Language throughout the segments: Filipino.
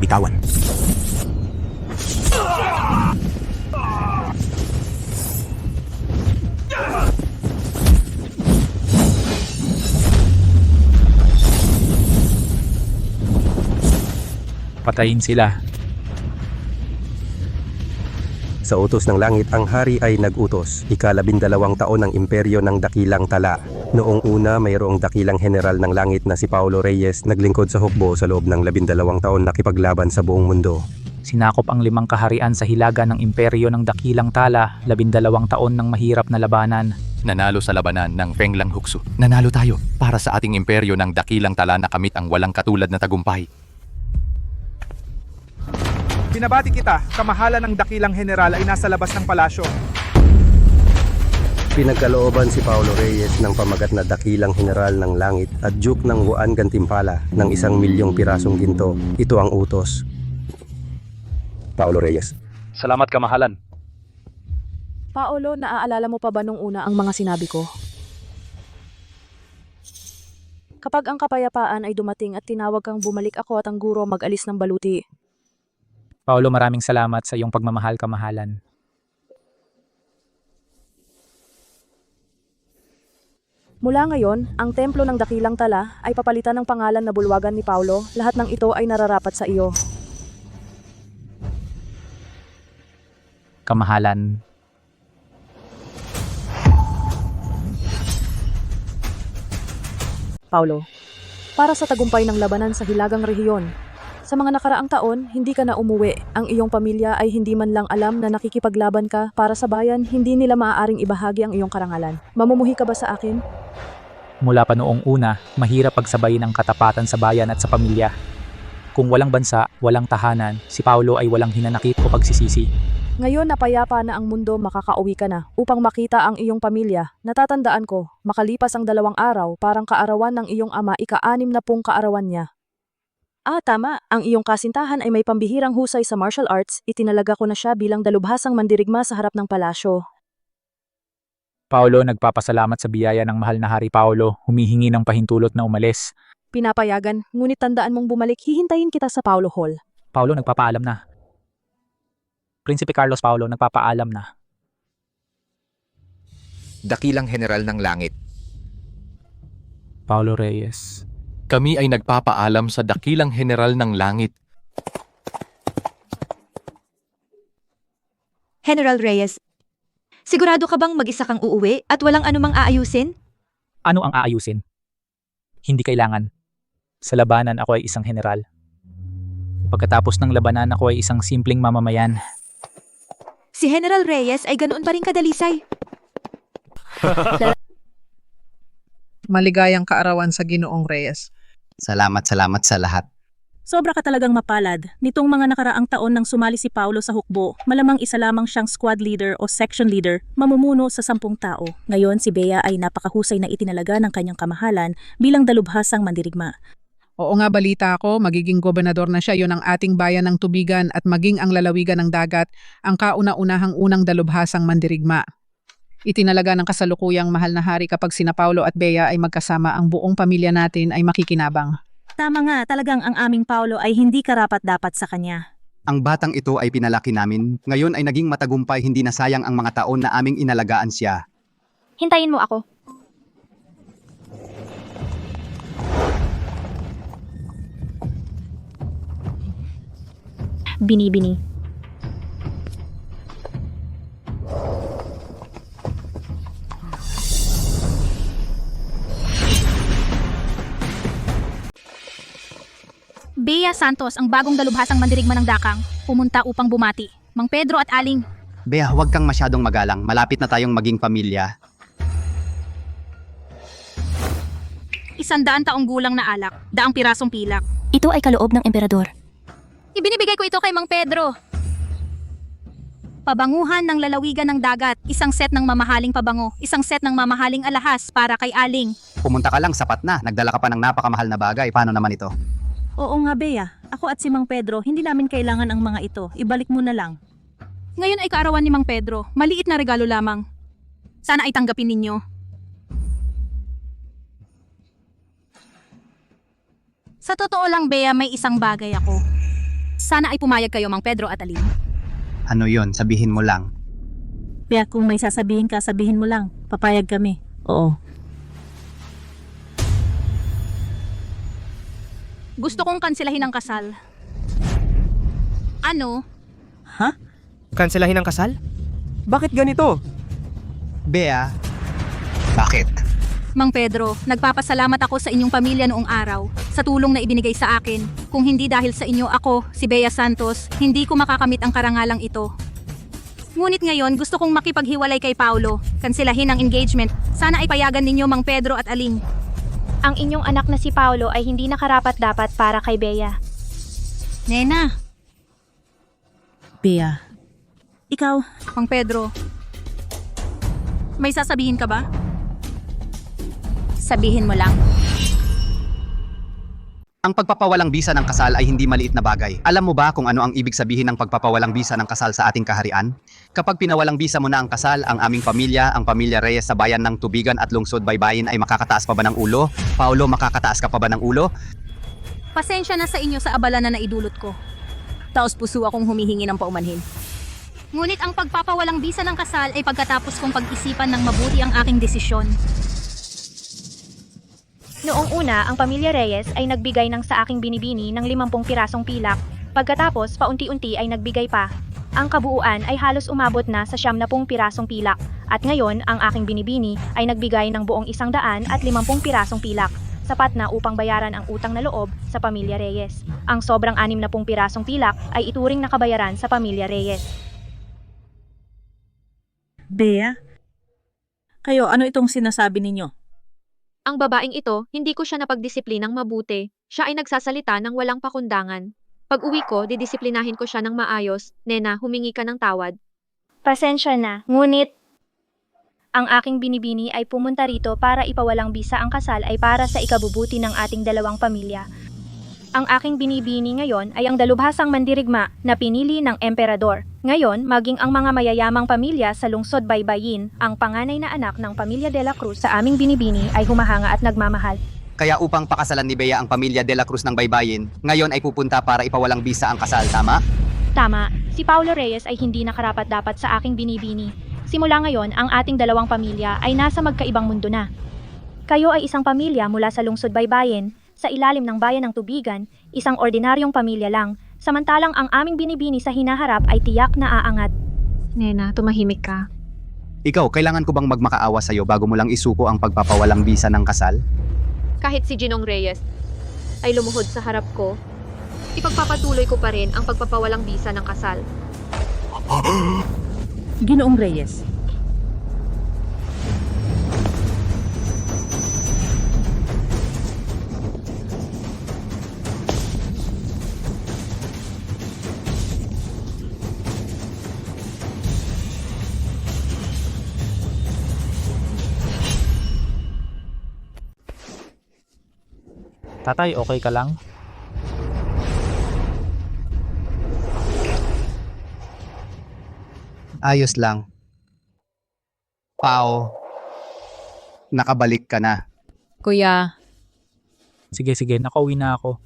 bitawan. Patayin sila. Sa utos ng langit, ang hari ay nag-utos. Ika-12 taon ng imperyo ng Dakilang Tala. Noong una, mayroong dakilang general ng langit na si Paulo Reyes naglingkod sa hukbo sa loob ng 12 taon nakipaglaban sa buong mundo. Sinakop ang 5 kaharian sa hilaga ng imperyo ng Dakilang Tala, 12 taon ng mahirap na labanan. Nanalo sa labanan ng Fenglang Huksu. Nanalo tayo para sa ating imperyo ng Dakilang Tala na kamit ang walang katulad na tagumpay. Binabati kita, kamahalan ng dakilang general ay nasa labas ng palasyo. Pinagkalooban si Paulo Reyes ng pamagat na dakilang general ng langit at duke ng Juan Gantimpala ng 1,000,000 pirasong ginto. Ito ang utos. Paulo Reyes. Salamat kamahalan. Paolo, naaalala mo pa ba nung una ang mga sinabi ko? Kapag ang kapayapaan ay dumating at tinawag kang bumalik ako at ang guro mag-alis ng baluti. Paolo, maraming salamat sa iyong pagmamahal kamahalan. Mula ngayon, ang templo ng Dakilang Tala ay papalitan ng pangalan na bulwagan ni Paulo. Lahat ng ito ay nararapat sa iyo. Kamahalan. Paulo, para sa tagumpay ng labanan sa hilagang rehiyon. Sa mga nakaraang taon, hindi ka na umuwi. Ang iyong pamilya ay hindi man lang alam na nakikipaglaban ka para sa bayan, hindi nila maaaring ibahagi ang iyong karangalan. Mamumuhi ka ba sa akin? Mula pa noong una, mahirap pagsabayin ang katapatan sa bayan at sa pamilya. Kung walang bansa, walang tahanan, si Paulo ay walang hinanakit o pagsisisi. Ngayon na payapa na ang mundo, makakauwi ka na upang makita ang iyong pamilya. Natatandaan ko, makalipas ang 2 araw, parang kaarawan ng iyong ama, ika-60 kaarawan niya. Tama. Ang iyong kasintahan ay may pambihirang husay sa martial arts. Itinalaga ko na siya bilang dalubhasang mandirigma sa harap ng palasyo. Paulo, nagpapasalamat sa biyaya ng mahal na Hari Paulo, humihingi ng pahintulot na umalis. Pinapayagan, ngunit tandaan mong bumalik, hihintayin kita sa Paulo Hall. Paulo, nagpapaalam na. Prinsipe Carlos Paulo, nagpapaalam na. Dakilang General ng Langit. Paulo Reyes. Kami ay nagpapaalam sa Dakilang General ng Langit. General Reyes, sigurado ka bang mag-isa kang uuwi at walang anumang aayusin? Ano ang aayusin? Hindi kailangan. Sa labanan ako ay isang general. Pagkatapos ng labanan ako ay isang simpleng mamamayan. Si General Reyes ay ganoon pa rin kadalisay. Maligayang kaarawan sa Ginoong Reyes. Salamat sa lahat. Sobra ka talagang mapalad. Nitong mga nakaraang taon nang sumali si Paulo sa hukbo, malamang isa lamang siyang squad leader o section leader, mamumuno sa 10 tao. Ngayon si Bea ay napakahusay na itinalaga ng kanyang kamahalan bilang dalubhasang mandirigma. Oo nga, balita ko, magiging gobernador na siya. Yon ang ating bayan ng tubigan at maging ang lalawigan ng dagat, ang kauna-unahang unang dalubhasang mandirigma. Itinalaga ng kasalukuyang mahal na hari kapag sina Paulo at Bea ay magkasama, ang buong pamilya natin ay makikinabang. Tama nga, talagang ang aming Paulo ay hindi karapat-dapat sa kanya. Ang batang ito ay pinalaki namin. Ngayon ay naging matagumpay, hindi na sayang ang mga taon na aming inalagaan siya. Hintayin mo ako. Bini-bini. Bea Santos, ang bagong dalubhasang mandirigma ng Dakang, pumunta upang bumati. Mang Pedro at Aling. Bea, huwag kang masyadong magalang. Malapit na tayong maging pamilya. 100 taong gulang na alak, 10 pirasong pilak. Ito ay kaloob ng emperador. Ibinibigay ko ito kay Mang Pedro. Pabanguhan ng lalawigan ng dagat, isang set ng mamahaling pabango, isang set ng mamahaling alahas para kay Aling. Pumunta ka lang, sapat na. Nagdala ka pa ng napakamahal na bagay. Paano naman ito? Oo nga, Bea. Ako at si Mang Pedro, hindi namin kailangan ang mga ito. Ibalik mo na lang. Ngayon ay kaarawan ni Mang Pedro, maliit na regalo lamang. Sana ay tanggapin ninyo. Sa totoo lang, Bea, may isang bagay ako. Sana ay pumayag kayo, Mang Pedro at Aling. Ano yon? Sabihin mo lang. Kaya kung may sasabihin ka, sabihin mo lang. Papayag kami. Oo. Gusto kong kanselahin ang kasal. Ano? Ha? Kanselahin ang kasal? Bakit ganito? Bea, bakit? Mang Pedro, nagpapasalamat ako sa inyong pamilya noong araw sa tulong na ibinigay sa akin. Kung hindi dahil sa inyo, ako, si Bea Santos, hindi ko makakamit ang karangalang ito. Ngunit ngayon, gusto kong makipaghiwalay kay Paulo. Kanselahin ang engagement. Sana ay payagan ninyo, Mang Pedro at Aling. Ang inyong anak na si Paulo ay hindi nakarapat-dapat para kay Bea. Nena, Bea. Ikaw, Mang Pedro, may sasabihin ka ba? Sabihin mo lang. Ang pagpapawalang bisa ng kasal ay hindi maliit na bagay. Alam mo ba kung ano ang ibig sabihin ng pagpapawalang bisa ng kasal sa ating kaharian? Kapag pinawalang bisa mo na ang kasal, ang aming pamilya, ang pamilya Reyes sa bayan ng Tubigan at Lungsod Baybayin ay makakataas pa ba ng ulo? Paulo, makakataas ka pa ba ng ulo? Pasensya na sa inyo sa abala na naidulot ko. Taos puso akong humihingi ng paumanhin. Ngunit ang pagpapawalang bisa ng kasal ay pagkatapos kong pag-isipan ng mabuti ang aking desisyon. Noong una, ang pamilya Reyes ay nagbigay ng sa aking binibini ng 50 pirasong pilak. Pagkatapos, paunti-unti ay nagbigay pa. Ang kabuuan ay halos umabot na sa 70 pirasong pilak. At ngayon, ang aking binibini ay nagbigay ng buong 150 pirasong pilak. Sapat na upang bayaran ang utang na loob sa pamilya Reyes. Ang sobrang 60 pirasong pilak ay ituring na kabayaran sa pamilya Reyes. Bea? Kayo, ano itong sinasabi ninyo? Ang babaeng ito, hindi ko siya napagdisiplinang mabuti. Siya ay nagsasalita ng walang pakundangan. Pag uwi ko, didisiplinahin ko siya ng maayos. Nena, humingi ka ng tawad. Pasensya na, ngunit ang aking binibini ay pumunta rito para ipawalang bisa ang kasal ay para sa ikabubuti ng ating dalawang pamilya. Ang aking binibini ngayon ay ang dalubhasang mandirigma na pinili ng emperador. Ngayon, maging ang mga mayayamang pamilya sa lungsod Baybayin, ang panganay na anak ng pamilya De La Cruz sa aming binibini ay humahanga at nagmamahal. Kaya upang pakasalan ni Bea ang pamilya De La Cruz ng Baybayin, ngayon ay pupunta para ipawalang bisa ang kasal, tama? Tama, si Paulo Reyes ay hindi nakarapat-dapat sa aking binibini. Simula ngayon, ang ating dalawang pamilya ay nasa magkaibang mundo na. Kayo ay isang pamilya mula sa lungsod Baybayin, sa ilalim ng bayan ng Tubigan, isang ordinaryong pamilya lang, samantalang ang aming binibini sa hinaharap ay tiyak na aangat. Nena, tumahimik ka. Ikaw, kailangan ko bang magmakaawa sa'yo bago mo lang isuko ang pagpapawalang bisa ng kasal? Kahit si Ginong Reyes ay lumuhod sa harap ko, ipagpapatuloy ko pa rin ang pagpapawalang bisa ng kasal. Ginoong Reyes. Tatay, okay ka lang? Ayos lang. Pao, nakabalik ka na. Kuya, Sige, nakauwi na ako.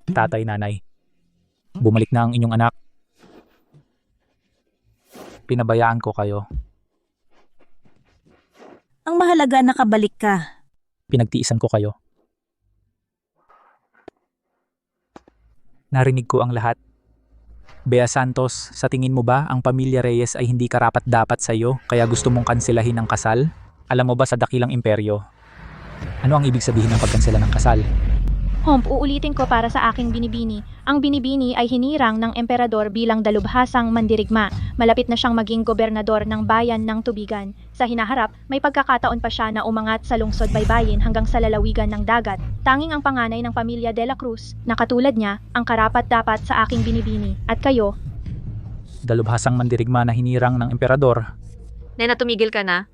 Tatay, nanay. Bumalik na ang inyong anak. Pinabayaan ko kayo. Ang mahalaga nakabalik ka. Pinagtiisan ko kayo. Narinig ko ang lahat. Bea Santos, sa tingin mo ba ang pamilya Reyes ay hindi karapat-dapat sa iyo kaya gusto mong kanselahin ang kasal? Alam mo ba sa dakilang imperyo? Ano ang ibig sabihin ng pagkansela ng kasal? Homp, uulitin ko para sa aking binibini. Ang binibini ay hinirang ng emperador bilang dalubhasang mandirigma. Malapit na siyang maging gobernador ng bayan ng Tubigan. Sa hinaharap, may pagkakataon pa siya na umangat sa lungsod Baybayin hanggang sa lalawigan ng dagat. Tanging ang panganay ng pamilya De La Cruz, na katulad niya, ang karapat-dapat sa aking binibini. At kayo, Dalubhasang mandirigma na hinirang ng emperador. Nena, tumigil ka na.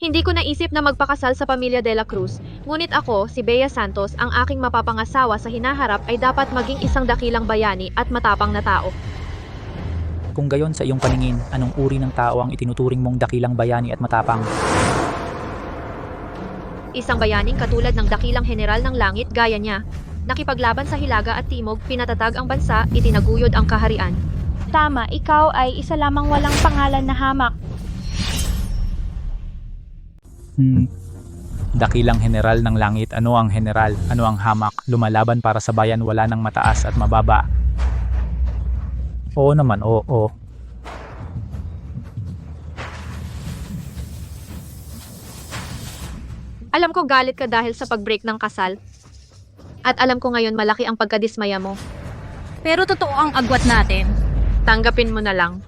Hindi ko naisip na magpakasal sa pamilya De La Cruz, ngunit ako, si Bea Santos, ang aking mapapangasawa sa hinaharap ay dapat maging isang dakilang bayani at matapang na tao. Kung gayon sa iyong paningin, anong uri ng tao ang itinuturing mong dakilang bayani at matapang? Isang bayaning katulad ng dakilang general ng langit gaya niya. Nakipaglaban sa Hilaga at Timog, pinatatag ang bansa, itinaguyod ang kaharian. Tama, ikaw ay isa lamang walang pangalan na hamak. Dakilang general ng langit, ano ang general? Ano ang hamak? Lumalaban para sa bayan, wala ng mataas at mababa. Oo naman, oo. Alam ko galit ka dahil sa pag-break ng kasal. At alam ko ngayon malaki ang pagkadismaya mo. Pero totoo ang agwat natin. Tanggapin mo na lang.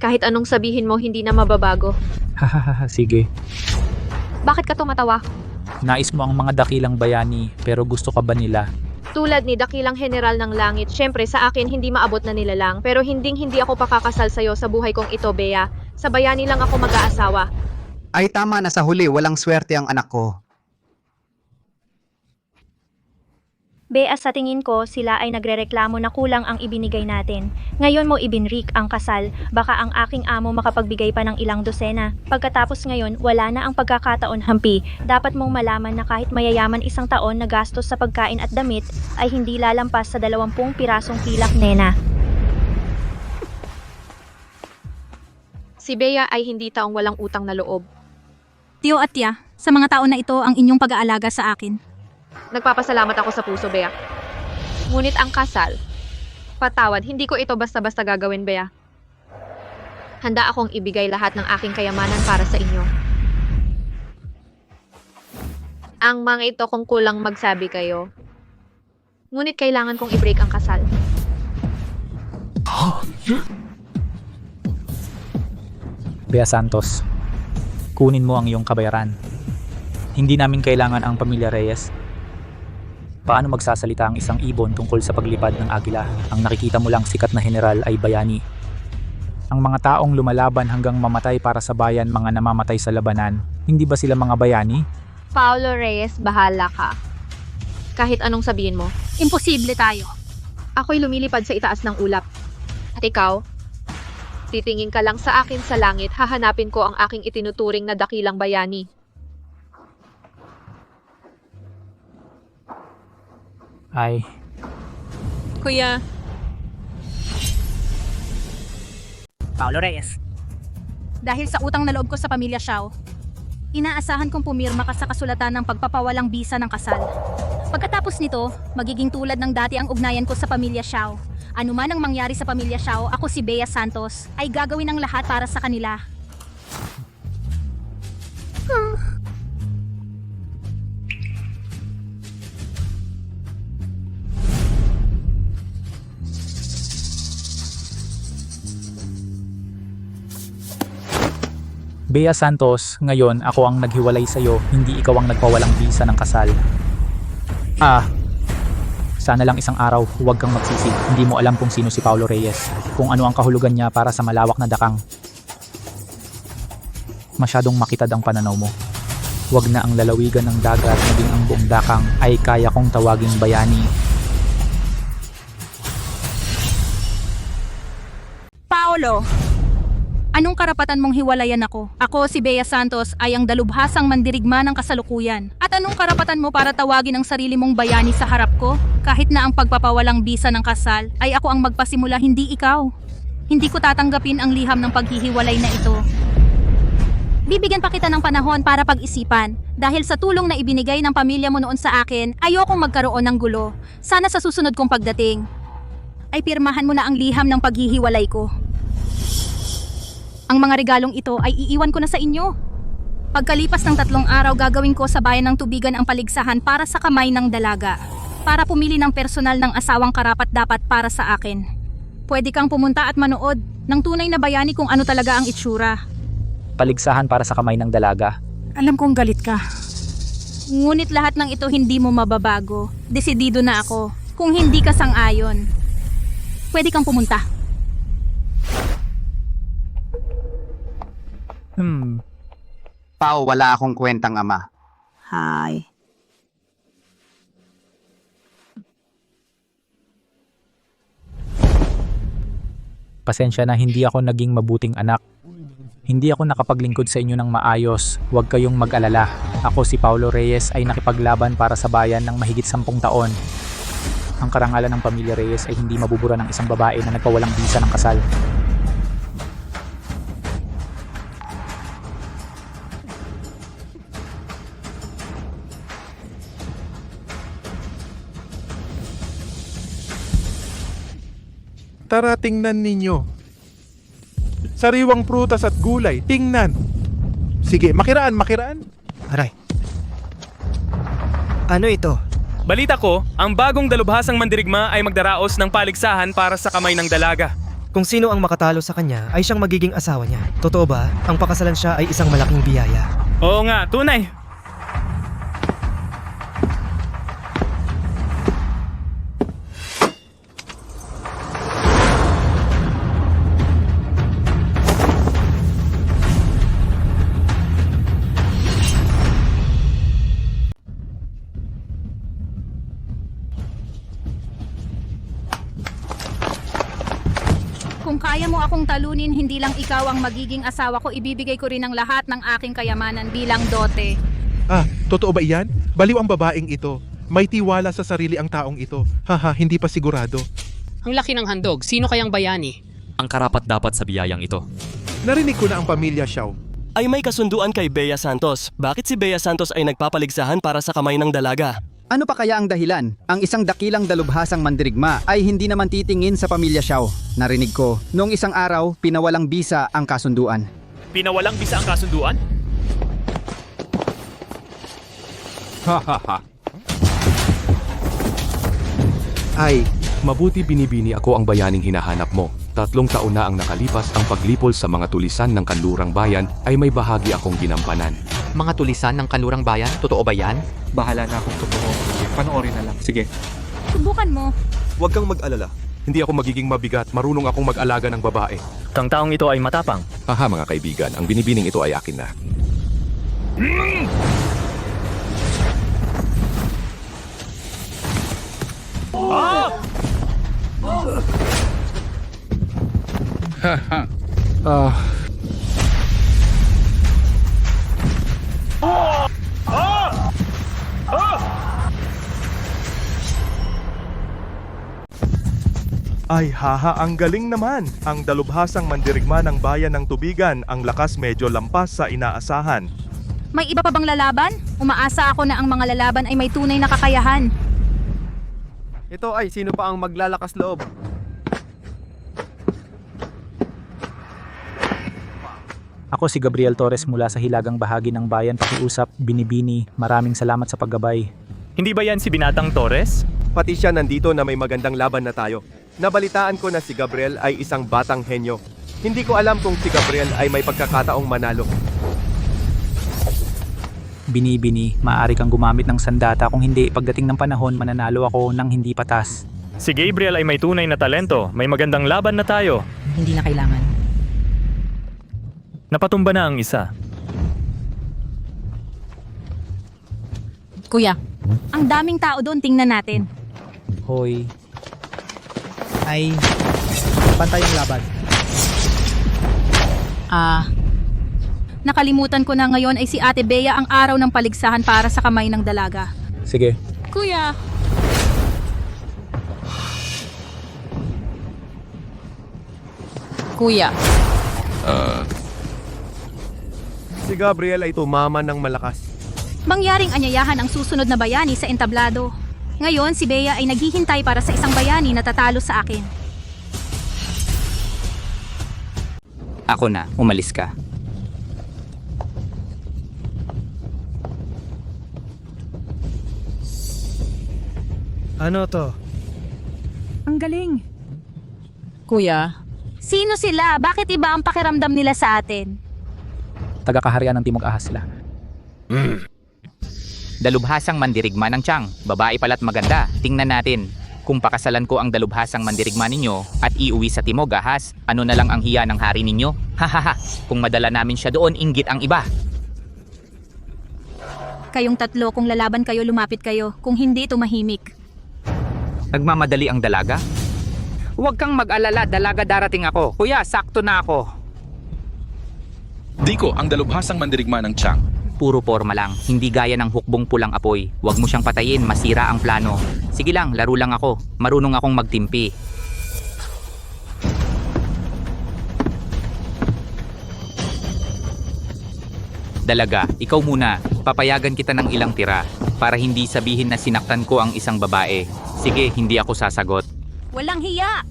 Kahit anong sabihin mo, hindi na mababago. Hahaha, sige. Bakit ka tumatawa? Nais mo ang mga dakilang bayani, pero gusto ka ba nila? Tulad ni dakilang general ng langit, syempre sa akin hindi maabot na nila lang, pero hindi ako pakakasal sa'yo sa buhay kong ito, Bea. Sa bayani lang ako mag-aasawa. Ay tama na, sa huli, walang swerte ang anak ko. Bea, sa tingin ko, sila ay nagrereklamo na kulang ang ibinigay natin. Ngayon mo ibinrik ang kasal, baka ang aking amo makapagbigay pa ng ilang dosena. Pagkatapos ngayon, wala na ang pagkakataon, Hampi. Dapat mong malaman na kahit mayayaman isang taon na gastos sa pagkain at damit, ay hindi lalampas sa 20 pirasong pilak, nena. Si Bea ay hindi taong walang utang na loob. Tiyo at tiya, sa mga taon na ito ang inyong pag-aalaga sa akin. Nagpapasalamat ako sa puso, Bea. Ngunit ang kasal, patawad, hindi ko ito basta-basta gagawin, Bea. Handa akong ibigay lahat ng aking kayamanan para sa inyo. Ang mga ito kung kulang magsabi kayo. Ngunit kailangan kong i-break ang kasal. Bea Santos, kunin mo ang iyong kabayaran. Hindi namin kailangan ang pamilya Reyes. Paano magsasalita ang isang ibon tungkol sa paglipad ng agila? Ang nakikita mo lang sikat na general ay bayani. Ang mga taong lumalaban hanggang mamatay para sa bayan, mga namamatay sa labanan, hindi ba sila mga bayani? Paulo Reyes, bahala ka. Kahit anong sabihin mo. Imposible tayo. Ako'y lumilipad sa itaas ng ulap. At ikaw? Titingin ka lang sa akin sa langit, hahanapin ko ang aking itinuturing na dakilang bayani. Ay, Kuya, Paulo Reyes. dahil sa utang na loob ko sa pamilya Xiao, inaasahan kong pumirma ka sa kasulatan ng pagpapawalang bisa ng kasal. Pagkatapos nito, magiging tulad ng dati ang ugnayan ko sa pamilya Xiao. Ano man ang mangyari sa pamilya Xiao, ako si Bea Santos, ay gagawin ang lahat para sa kanila. Bea Santos, ngayon ako ang naghiwalay sa'yo, hindi ikaw ang nagpawalang bisa ng kasal. Sana lang isang araw, huwag kang magsisi. Hindi mo alam kung sino si Paulo Reyes, kung ano ang kahulugan niya para sa malawak na dakang. Masyadong makitad ang pananaw mo. Huwag na ang lalawigan ng dagat, maging ang buong dakang ay kaya kong tawaging bayani. Paolo! Anong karapatan mong hiwalayan ako? Ako, si Bea Santos, ay ang dalubhasang mandirigma ng kasalukuyan. At anong karapatan mo para tawagin ang sarili mong bayani sa harap ko? Kahit na ang pagpapawalang bisa ng kasal, ay ako ang magpasimula, hindi ikaw. Hindi ko tatanggapin ang liham ng paghihiwalay na ito. Bibigyan pa kita ng panahon para pag-isipan. Dahil sa tulong na ibinigay ng pamilya mo noon sa akin, ayokong magkaroon ng gulo. Sana sa susunod kong pagdating, ay pirmahan mo na ang liham ng paghihiwalay ko. Ang mga regalong ito ay iiwan ko na sa inyo. Pagkalipas ng 3 araw, gagawin ko sa bayan ng Tubigan ang paligsahan para sa kamay ng dalaga. Para pumili ng personal ng asawang karapat-dapat para sa akin. Pwede kang pumunta at manood ng tunay na bayani kung ano talaga ang itsura. Paligsahan para sa kamay ng dalaga. Alam kong galit ka. Ngunit lahat ng ito hindi mo mababago. Desidido na ako. Kung hindi ka sang-ayon, pwede kang pumunta. Pao, wala akong kwentang ama. Hi. Pasensya na hindi ako naging mabuting anak. Hindi ako nakapaglingkod sa inyo ng maayos. Huwag kayong mag-alala. Ako si Paulo Reyes ay nakipaglaban para sa bayan ng mahigit 10 taon. Ang karangalan ng pamilya Reyes ay hindi mabubura ng isang babae na nagpawalang bisa ng kasal. Tara, tingnan ninyo. Sariwang prutas at gulay, tingnan. Sige, makiraan. Aray. Ano ito? Balita ko, ang bagong dalubhasang mandirigma ay magdaraos ng paligsahan para sa kamay ng dalaga. Kung sino ang makatalo sa kanya ay siyang magiging asawa niya. Totoo ba? Ang pakasalan siya ay isang malaking biyaya. Oo nga, tunay. Kung kaya mo akong talunin, hindi lang ikaw ang magiging asawa ko, ibibigay ko rin ang lahat ng aking kayamanan bilang dote. Ah, totoo ba iyan? Baliw ang babaeng ito. May tiwala sa sarili ang taong ito. Haha, hindi pa sigurado. Ang laki ng handog, sino kayang bayani? Ang karapat-dapat sa biyayang ito. Narinig ko na ang pamilya Xiao. Ay may kasunduan kay Bea Santos. Bakit si Bea Santos ay nagpapaligsahan para sa kamay ng dalaga? Ano pa kaya ang dahilan? Ang isang dakilang dalubhasang mandirigma ay hindi naman titingin sa pamilya Xiao. Narinig ko, noong isang araw, pinawalang bisa ang kasunduan. Pinawalang bisa ang kasunduan? Hahaha. Ay, mabuti binibini ako ang bayaning hinahanap mo. 3 taon na ang nakalipas ang paglipol sa mga tulisan ng kanlurang bayan ay may bahagi akong ginampanan. Mga tulisan ng kanlurang bayan? Totoo ba yan? Bahala na akong totoo. Panoorin na lang. Sige. Subukan mo. Huwag kang mag-alala. Hindi ako magiging mabigat. Marunong akong mag-alaga ng babae. Kang taong ito ay matapang. Haha mga kaibigan, ang binibining ito ay akin na. Ay haha, ang galing naman. Ang dalubhasang mandirigma ng bayan ng Tubigan, ang lakas medyo lampas sa inaasahan. May iba pa bang lalaban? Umaasa ako na ang mga lalaban ay may tunay na kakayahan. Ito ay sino pa ang maglalakas loob? Ako si Gabriel Torres mula sa hilagang bahagi ng bayan Pakiusap, Binibini. Maraming salamat sa paggabay. Hindi ba yan si Binatang Torres? Pati siya nandito na may magandang laban na tayo. Nabalitaan ko na si Gabriel ay isang batang henyo. Hindi ko alam kung si Gabriel ay may pagkakataong manalo. Binibini, maaari kang gumamit ng sandata, kung hindi, pagdating ng panahon, mananalo ako ng hindi patas. Si Gabriel ay may tunay na talento. May magandang laban na tayo. Hindi na kailangan. Napatumba na ang isa. Kuya, ang daming tao doon, tingnan natin. Hoy. Ay, pantay ang laban. Nakalimutan ko na ngayon ay si Ate Bea ang araw ng paligsahan para sa kamay ng dalaga. Sige. Kuya! Kuya. Si Gabriel ay tumama ng malakas. Mangyaring anyayahan ang susunod na bayani sa entablado. Ngayon, si Bea ay naghihintay para sa isang bayani na tatalo sa akin. Ako na, umalis ka. Ano to? Ang galing. Kuya, Sino sila? Bakit iba ang pakiramdam nila sa atin? Taga-kaharian ng Timog Ahas sila. Dalubhasang mandirigma ng Tiang. Babae pala't maganda. Tingnan natin. Kung pakasalan ko ang dalubhasang mandirigma ninyo at iuwi sa Timog Ahas, ano na lang ang hiya ng hari ninyo? Hahaha. Kung madala namin siya doon, inggit ang iba. Kayong tatlo, kung lalaban kayo, lumapit kayo. Kung hindi, tumahimik. Nagmamadali ang dalaga? Huwag kang mag-alala, dalaga darating ako. Kuya, sakto na ako. Diko, ang dalubhasang mandirigma ng Chang. Puro forma lang, hindi gaya ng hukbong pulang apoy. Huwag mo siyang patayin, masira ang plano. Sige lang, laro lang ako. Marunong akong magtimpi. Dalaga, ikaw muna. Papayagan kita ng ilang tira para hindi sabihin na sinaktan ko ang isang babae. Sige, hindi ako sasagot. Walang hiya!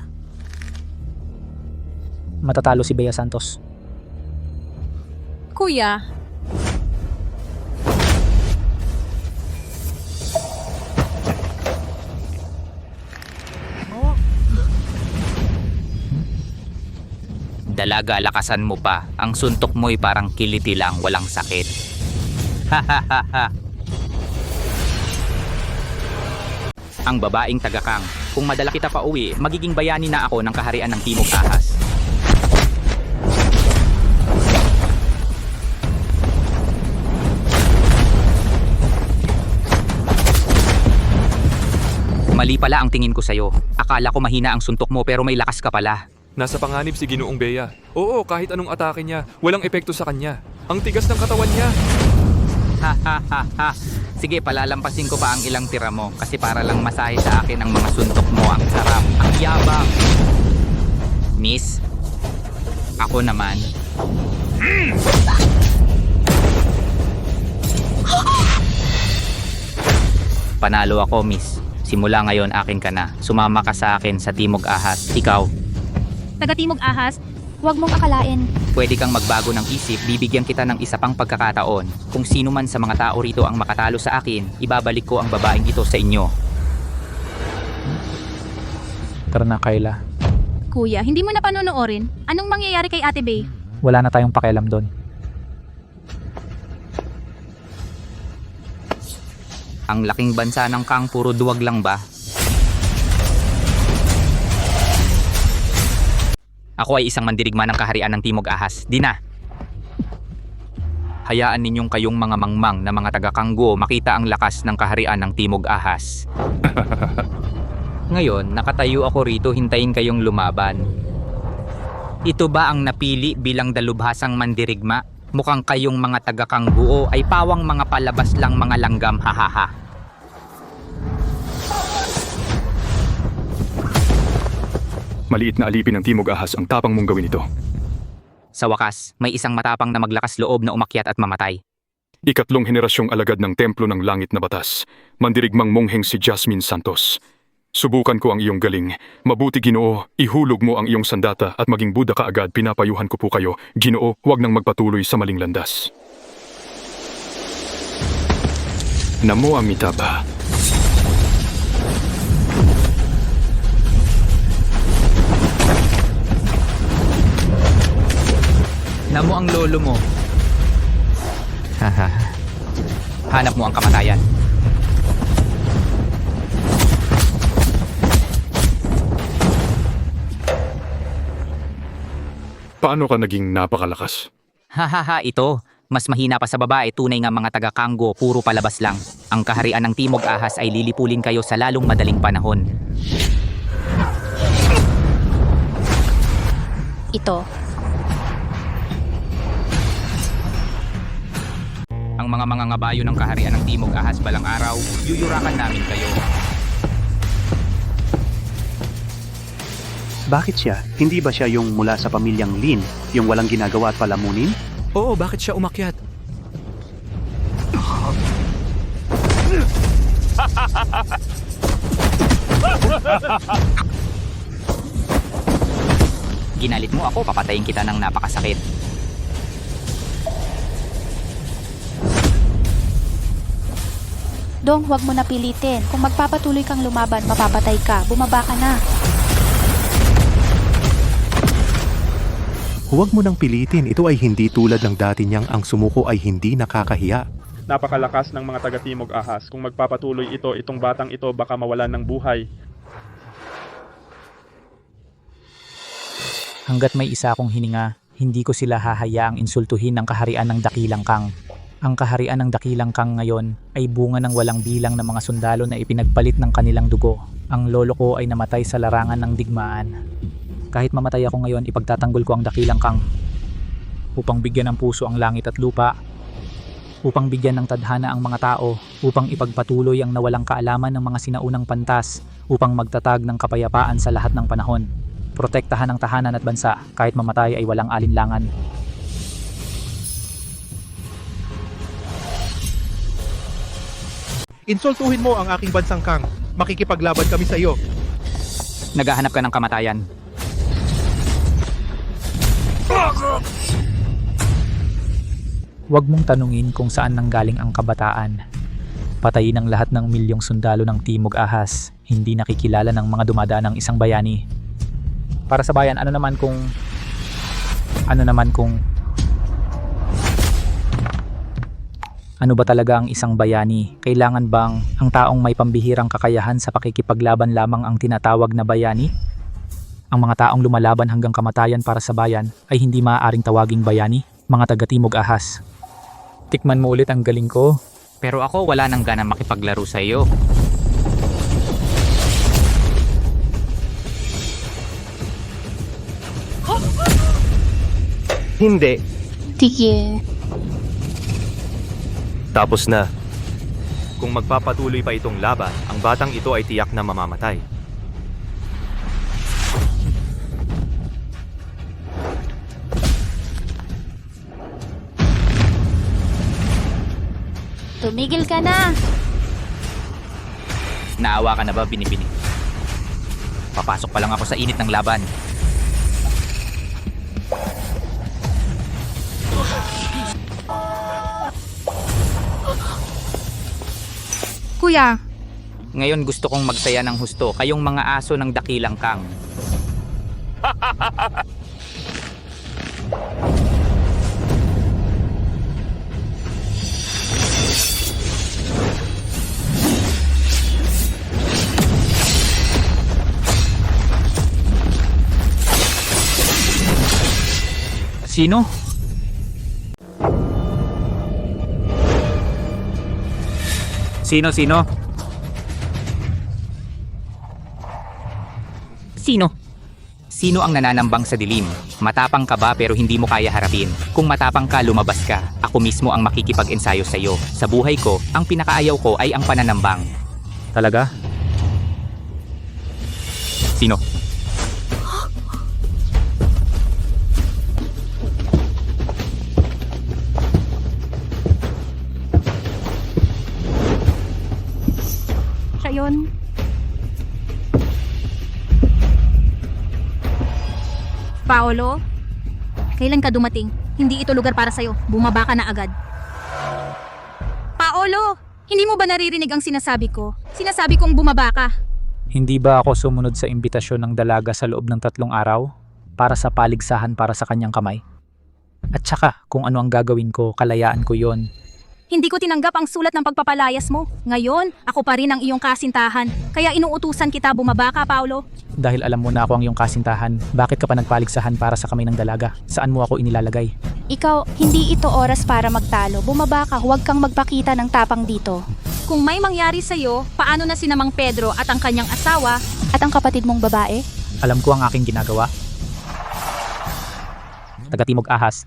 Matatalo si Bea Santos. Kuya, Dalaga, lakasan mo pa. Ang suntok mo'y parang kiliti lang, walang sakit. Hahaha. Ang babaeng tagakang. Kung madala kita pa uwi, magiging bayani na ako ng kaharian ng Timog Ahas. Mali pala ang tingin ko sa'yo. Akala ko mahina ang suntok mo pero may lakas ka pala. Nasa panganib si Ginoong Bea. Oo, kahit anong atake niya, walang epekto sa kanya. Ang tigas ng katawan niya. Ha. Sige, palalampasin ko pa ang ilang tira mo kasi para lang masahe sa akin ang mga suntok mo. Ang sarap, ang yabang. Miss, ako naman. Panalo ako, miss. Simula ngayon, akin ka na. Sumama ka sa akin sa Timog Ahas. Ikaw, taga Timog Ahas, huwag mong akalain. pwede kang magbago ng isip, bibigyan kita ng isa pang pagkakataon. Kung sino man sa mga tao rito ang makatalo sa akin, ibabalik ko ang babaeng ito sa inyo. Tara na, Kayla. Kuya, hindi mo na panonoorin? Anong mangyayari kay Ate Bea? Wala na tayong pakialam doon. Ang laking bansa ng Kang, puro duwag lang ba? Ako ay isang mandirigma ng kaharian ng Timog Ahas. Di na! Hayaan ninyong kayong mga mangmang na mga taga-Kanggo makita ang lakas ng kaharian ng Timog Ahas. Ngayon, nakatayo ako rito, hintayin kayong lumaban. Ito ba ang napili bilang dalubhasang mandirigma? Mukhang kayong mga taga-Kanggo ay pawang mga palabas lang mga langgam, hahaha. Maliit na alipin ng Timog Ahas ang tapang mong gawin ito. Sa wakas, may isang matapang na maglakas loob na umakyat at mamatay. Ikatlong henerasyong alagad ng Templo ng Langit na Batas, mandirigmang mongheng si Jasmine Santos. Subukan ko ang iyong galing. Mabuti, Ginoo, ihulog mo ang iyong sandata at maging Buddha kaagad. Pinapayuhan ko po kayo. Ginoo, huwag nang magpatuloy sa maling landas. Namo Amitabha. Namo ang lolo mo. Haha. Hanap mo ang kamatayan. Paano ka naging napakalakas? Hahaha, ito. Mas mahina pa sa babae, tunay nga mga taga-Kanggo, puro palabas lang. Ang kaharian ng Timog Ahas ay lilipulin kayo sa lalong madaling panahon. Ito. Ang mga mangangabayo ng kaharian ng Timog Ahas balang araw, yuyurakan namin kayo. Bakit siya? Hindi ba siya yung mula sa pamilyang Lin, yung walang ginagawa at palamunin? Oo, bakit siya umakyat? Ginalit mo ako, papatayin kita ng napakasakit. Dong, huwag mo na pilitin. Kung magpapatuloy kang lumaban, mapapatay ka. Bumaba ka na. Huwag mo nang pilitin. Ito ay hindi tulad ng dati niyang ang sumuko ay hindi nakakahiya. Napakalakas ng mga taga-Timog Ahas. Kung magpapatuloy itong batang ito baka mawalan ng buhay. Hanggat may isa akong hininga, hindi ko sila hahayaang insultuhin ng kaharian ng Dakilang Kang. Ang kaharian ng Dakilang Kang ngayon ay bunga ng walang bilang na mga sundalo na ipinagpalit ng kanilang dugo. Ang lolo ko ay namatay sa larangan ng digmaan. Kahit mamatay ako ngayon, ipagtatanggol ko ang dakilang kang upang bigyan ng puso ang langit at lupa, upang bigyan ng tadhana ang mga tao, upang ipagpatuloy ang nawalang kaalaman ng mga sinaunang pantas, upang magtatag ng kapayapaan sa lahat ng panahon. Protektahan ang tahanan at bansa, kahit mamatay ay walang alinlangan. Insultuhin mo ang aking bansang kang. Makikipaglaban kami sa iyo. Naghahanap ka ng kamatayan. Huwag mong tanungin kung saan nanggaling ang kabataan. Patayin ang lahat ng milyong sundalo ng Timog Ahas, hindi nakikilala ng mga dumadaan ng isang bayani. Para sa bayan, ano naman kung ano ba talaga ang isang bayani? Kailangan bang ang taong may pambihirang kakayahan sa pakikipaglaban lamang ang tinatawag na bayani? Ang mga taong lumalaban hanggang kamatayan para sa bayan ay hindi maaaring tawaging bayani, mga taga-Timog Ahas. Tikman mo ulit ang galing ko. Pero ako wala nang gana makipaglaro sa iyo. Hindi. Sige. Tapos na. Kung magpapatuloy pa itong laban, ang batang ito ay tiyak na mamamatay. Tumigil ka na. Naawa ka na ba, Binibini? Papasok pa lang ako sa init ng laban. Kuya, Ngayon gusto kong magsaya ng husto, kayong mga aso ng dakilang kang. Sino? Sino? Sino? Sino ang nananambang sa dilim? Matapang ka ba pero hindi mo kaya harapin? Kung matapang ka, lumabas ka. Ako mismo ang makikipag-ensayo sa iyo. Sa buhay ko, ang pinakaayaw ko ay ang pananambang. Talaga? Sino? siya yun. Paolo, kailan ka dumating? Hindi ito lugar para sa'yo. Bumaba ka na agad. Paolo, hindi mo ba naririnig ang sinasabi ko? Sinasabi kong bumaba ka. Hindi ba ako sumunod sa imbitasyon ng dalaga sa loob ng 3 araw? Para sa paligsahan para sa kanyang kamay? At saka, kung ano ang gagawin ko, kalayaan ko yon. Hindi ko tinanggap ang sulat ng pagpapalayas mo. Ngayon, ako pa rin ang iyong kasintahan. Kaya inuutusan kita bumaba ka, Paolo. Dahil alam mo na ako ang iyong kasintahan, bakit ka pa nagpaligsahan para sa kamay ng dalaga? Saan mo ako inilalagay? Ikaw, hindi ito oras para magtalo. Bumaba ka, huwag kang magpakita ng tapang dito. Kung may mangyari sa'yo, paano na si Mang Pedro at ang kanyang asawa? At ang kapatid mong babae? Alam ko ang aking ginagawa. Taga-Timog Ahas.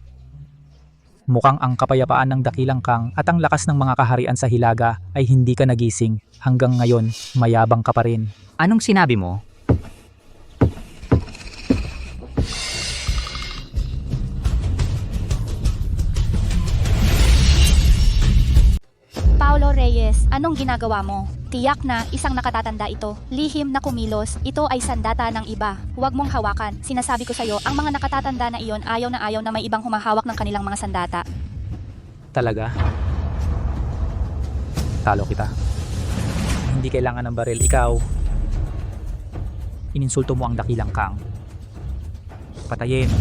Mukhang ang kapayapaan ng dakilang kang at ang lakas ng mga kaharian sa Hilaga ay hindi ka nagising. Hanggang ngayon, mayabang ka pa rin. Anong sinabi mo? Paolo Reyes, anong ginagawa mo? Tiyak na isang nakatatanda ito. Lihim na kumilos, ito ay sandata ng iba. Huwag mong hawakan. Sinasabi ko sa'yo, ang mga nakatatanda na iyon ayaw na may ibang humahawak ng kanilang mga sandata. Talaga? Talo kita. Hindi kailangan ng baril. Ikaw, ininsulto mo ang dakilang kang. Patayin.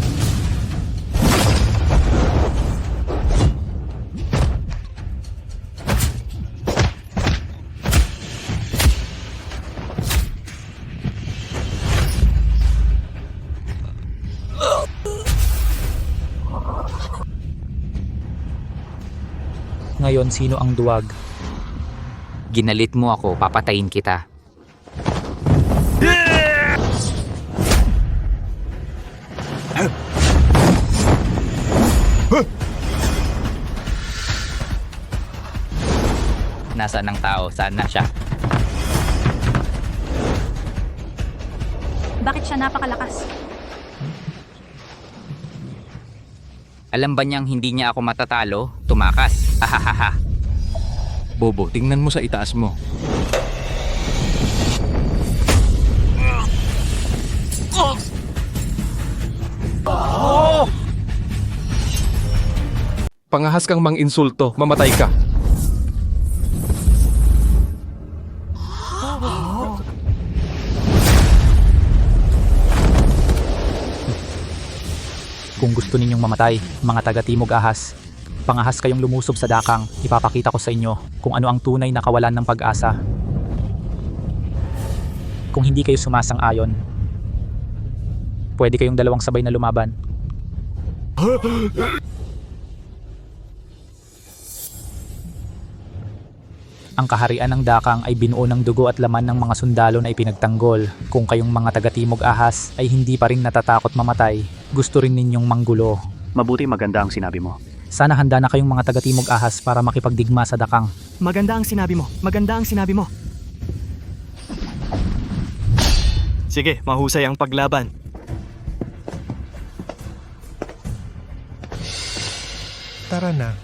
Ngayon, sino ang duwag? Ginalit mo ako, papatayin kita. Nasaan ang tao? Saan na siya? Bakit siya napakalakas? Alam ba niyang hindi niya ako matatalo? Tumakas. Hahaha. Bobo, tingnan mo sa itaas mo. Pangahas kang mang-insulto, mamatay ka. Kung gusto ninyong mamatay, mga taga-Timog Ahas, pangahas kayong lumusob sa dakang, ipapakita ko sa inyo kung ano ang tunay na kawalan ng pag-asa. Kung hindi kayo sumasang-ayon, pwede kayong dalawang sabay na lumaban. Ang kaharian ng dakang ay binuo ng dugo at laman ng mga sundalo na ipinagtanggol. Kung kayong mga taga-Timog Ahas ay hindi pa rin natatakot mamatay, gusto rin ninyong manggulo. Mabuti maganda ang sinabi mo. Sana handa na kayong mga taga-Timog Ahas para makipagdigma sa dakang. Maganda ang sinabi mo. Maganda ang sinabi mo. Sige, mahusay ang paglaban. Tara na.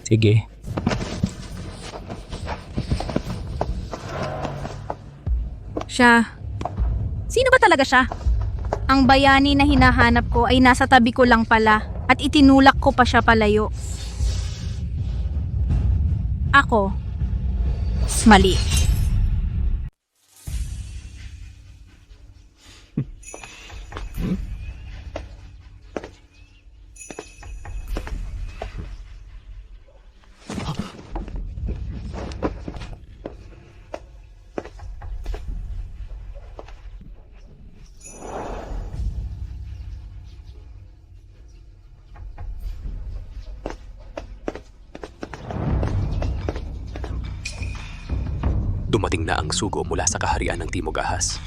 Sige. Siya. Sino ba talaga siya? Ang bayani na hinahanap ko ay nasa tabi ko lang pala at itinulak ko pa siya palayo. Ako. Mali. Dumating na ang sugo mula sa kaharian ng Timog Ahas.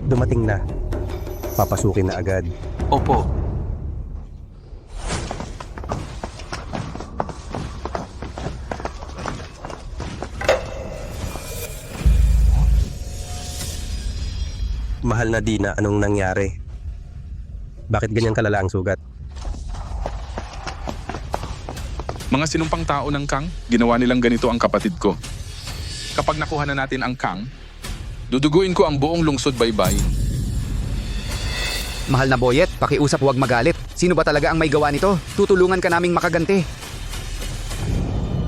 Dumating na. Papasukin na agad. Opo. Mahal na Dina, anong nangyari? Bakit ganyan kalala ang sugat? Mga sinumpang tao ng Kang, ginawa nilang ganito ang kapatid ko. Kapag nakuha na natin ang Kang, duduguin ko ang buong lungsod baybay. Mahal na Boyet, pakiusap huwag magalit. Sino ba talaga ang may gawa nito? Tutulungan ka naming makaganti.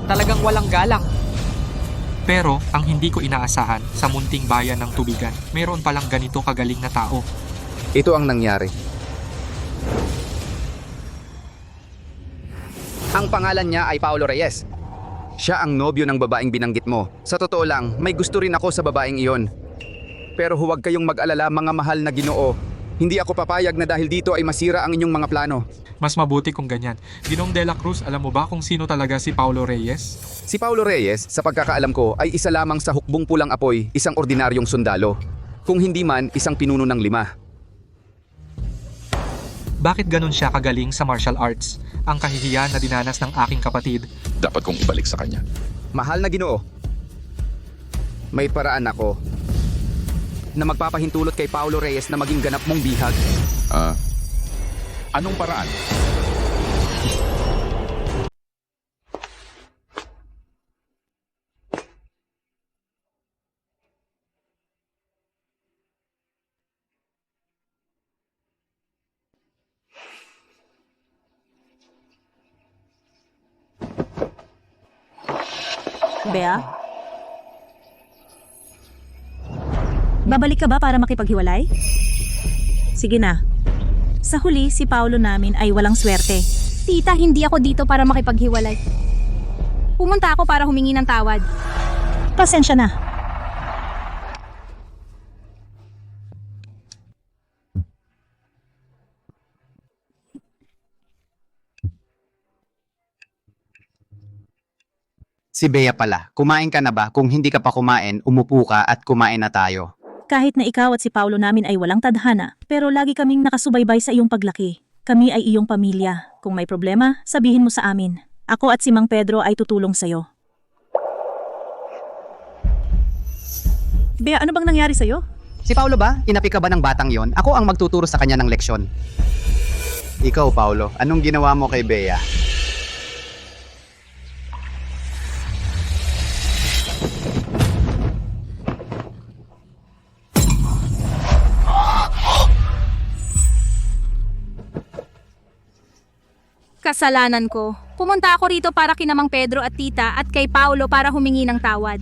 Talagang walang galang. Pero ang hindi ko inaasahan, sa munting bayan ng Tubigan, mayroon palang ganito kagaling na tao. Ito ang nangyari. Ang pangalan niya ay Paulo Reyes. Siya ang nobyo ng babaeng binanggit mo. Sa totoo lang, may gusto rin ako sa babaeng iyon. Pero huwag kayong mag-alala mga mahal na Ginoo. Hindi ako papayag na dahil dito ay masira ang inyong mga plano. Mas mabuti kung ganyan. Ginong De La Cruz, alam mo ba kung sino talaga si Paulo Reyes? Si Paulo Reyes, sa pagkakaalam ko, ay isa lamang sa hukbong pulang apoy, isang ordinaryong sundalo. Kung hindi man, isang pinuno ng 5. Bakit ganun siya kagaling sa martial arts? Ang kahihiyan na dinanas ng aking kapatid. Dapat kong ibalik sa kanya. Mahal na Ginoo, may paraan ako na magpapahintulot kay Paulo Reyes na maging ganap mong bihag. Anong paraan? Bea? Babalik ka ba para makipaghiwalay? Sige na. Sa huli, si Paulo namin ay walang swerte. Tita, hindi ako dito para makipaghiwalay. Pumunta ako para humingi ng tawad. Pasensya na. Si Bea pala, kumain ka na ba? Kung hindi ka pa kumain, umupo ka at kumain na tayo. Kahit na ikaw at si Paulo namin ay walang tadhana, pero lagi kaming nakasubaybay sa iyong paglaki. Kami ay iyong pamilya. Kung may problema, sabihin mo sa amin. Ako at si Mang Pedro ay tutulong sa'yo. Bea, ano bang nangyari sa'yo? Si Paulo ba? Inapi ka ba ng batang yon? Ako ang magtuturo sa kanya ng leksyon. Ikaw, Paulo, anong ginawa mo kay Bea? Kasalanan ko. Pumunta ako rito para kina Mang Pedro at tita at kay Paulo para humingi ng tawad.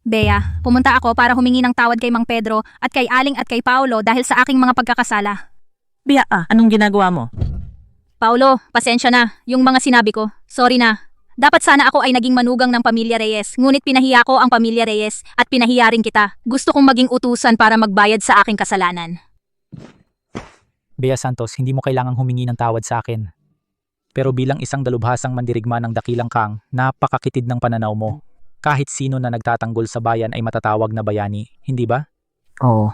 Bea, pumunta ako para humingi ng tawad kay Mang Pedro at kay Aling at kay Paulo dahil sa aking mga pagkakasala. Bea, anong ginagawa mo? Paulo, pasensya na. Yung mga sinabi ko. Sorry na. Dapat sana ako ay naging manugang ng pamilya Reyes, ngunit pinahiya ko ang pamilya Reyes at pinahiya rin kita. Gusto kong maging utusan para magbayad sa aking kasalanan. Bea Santos, hindi mo kailangang humingi ng tawad sa akin. Pero bilang isang dalubhasang mandirigma ng dakilang kang, napakakitid ng pananaw mo. Kahit sino na nagtatanggol sa bayan ay matatawag na bayani, hindi ba? Oo.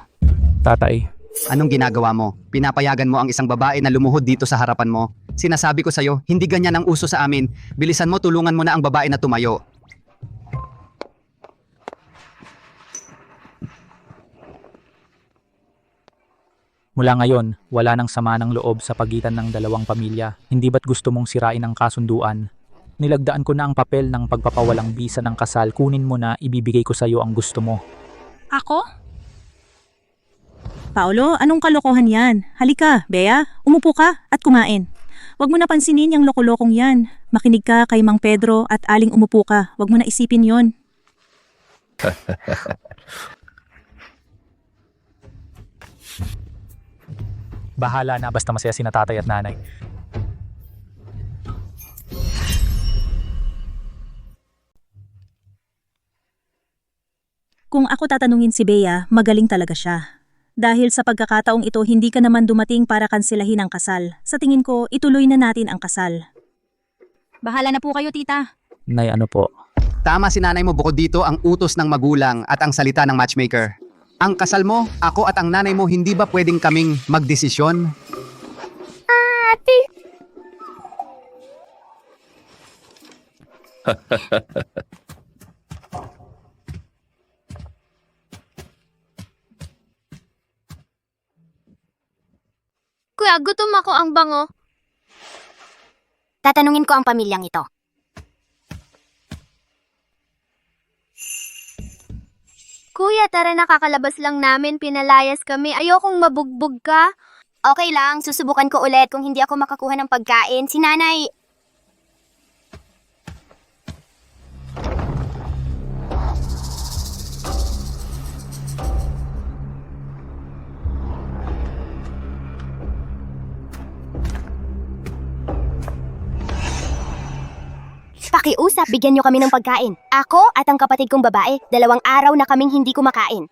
Tatay. Anong ginagawa mo? Pinapayagan mo ang isang babae na lumuhod dito sa harapan mo. Sinasabi ko sa'yo, hindi ganyan ang uso sa amin. Bilisan mo, tulungan mo na ang babae na tumayo. Mula ngayon, wala nang sama ng loob sa pagitan ng dalawang pamilya. Hindi ba't gusto mong sirain ang kasunduan? Nilagdaan ko na ang papel ng pagpapawalang bisa ng kasal. Kunin mo na, ibibigay ko sa'yo ang gusto mo. Ako? Paulo, anong kalokohan yan? Halika, Bea, umupo ka at kumain. Huwag mo na pansinin yung loko-lokong yan. Makinig ka kay Mang Pedro at Aling umupo ka. Huwag mo na isipin yon. Bahala na, basta masaya sina tatay at nanay. Kung ako tatanungin si Bea, magaling talaga siya. Dahil sa pagkakataong ito, hindi ka naman dumating para kanselahin ang kasal. Sa tingin ko, ituloy na natin ang kasal. Bahala na po kayo, tita. Nay, ano po? Tama si nanay mo, bukod dito ang utos ng magulang at ang salita ng matchmaker. Ang kasal mo, ako at ang nanay mo, hindi ba pwedeng kaming magdesisyon? Ate! Kuya, gutom ako, ang bango. Tatanungin ko ang pamilyang ito. Kuya, tara, nakakalabas lang namin, pinalayas kami. Ayokong mabugbog ka. Okay lang, susubukan ko ulit kung hindi ako makakuha ng pagkain. Si nanay... Pakiusap, bigyan niyo kami ng pagkain. Ako at ang kapatid kong babae, 2 araw na kaming hindi kumakain.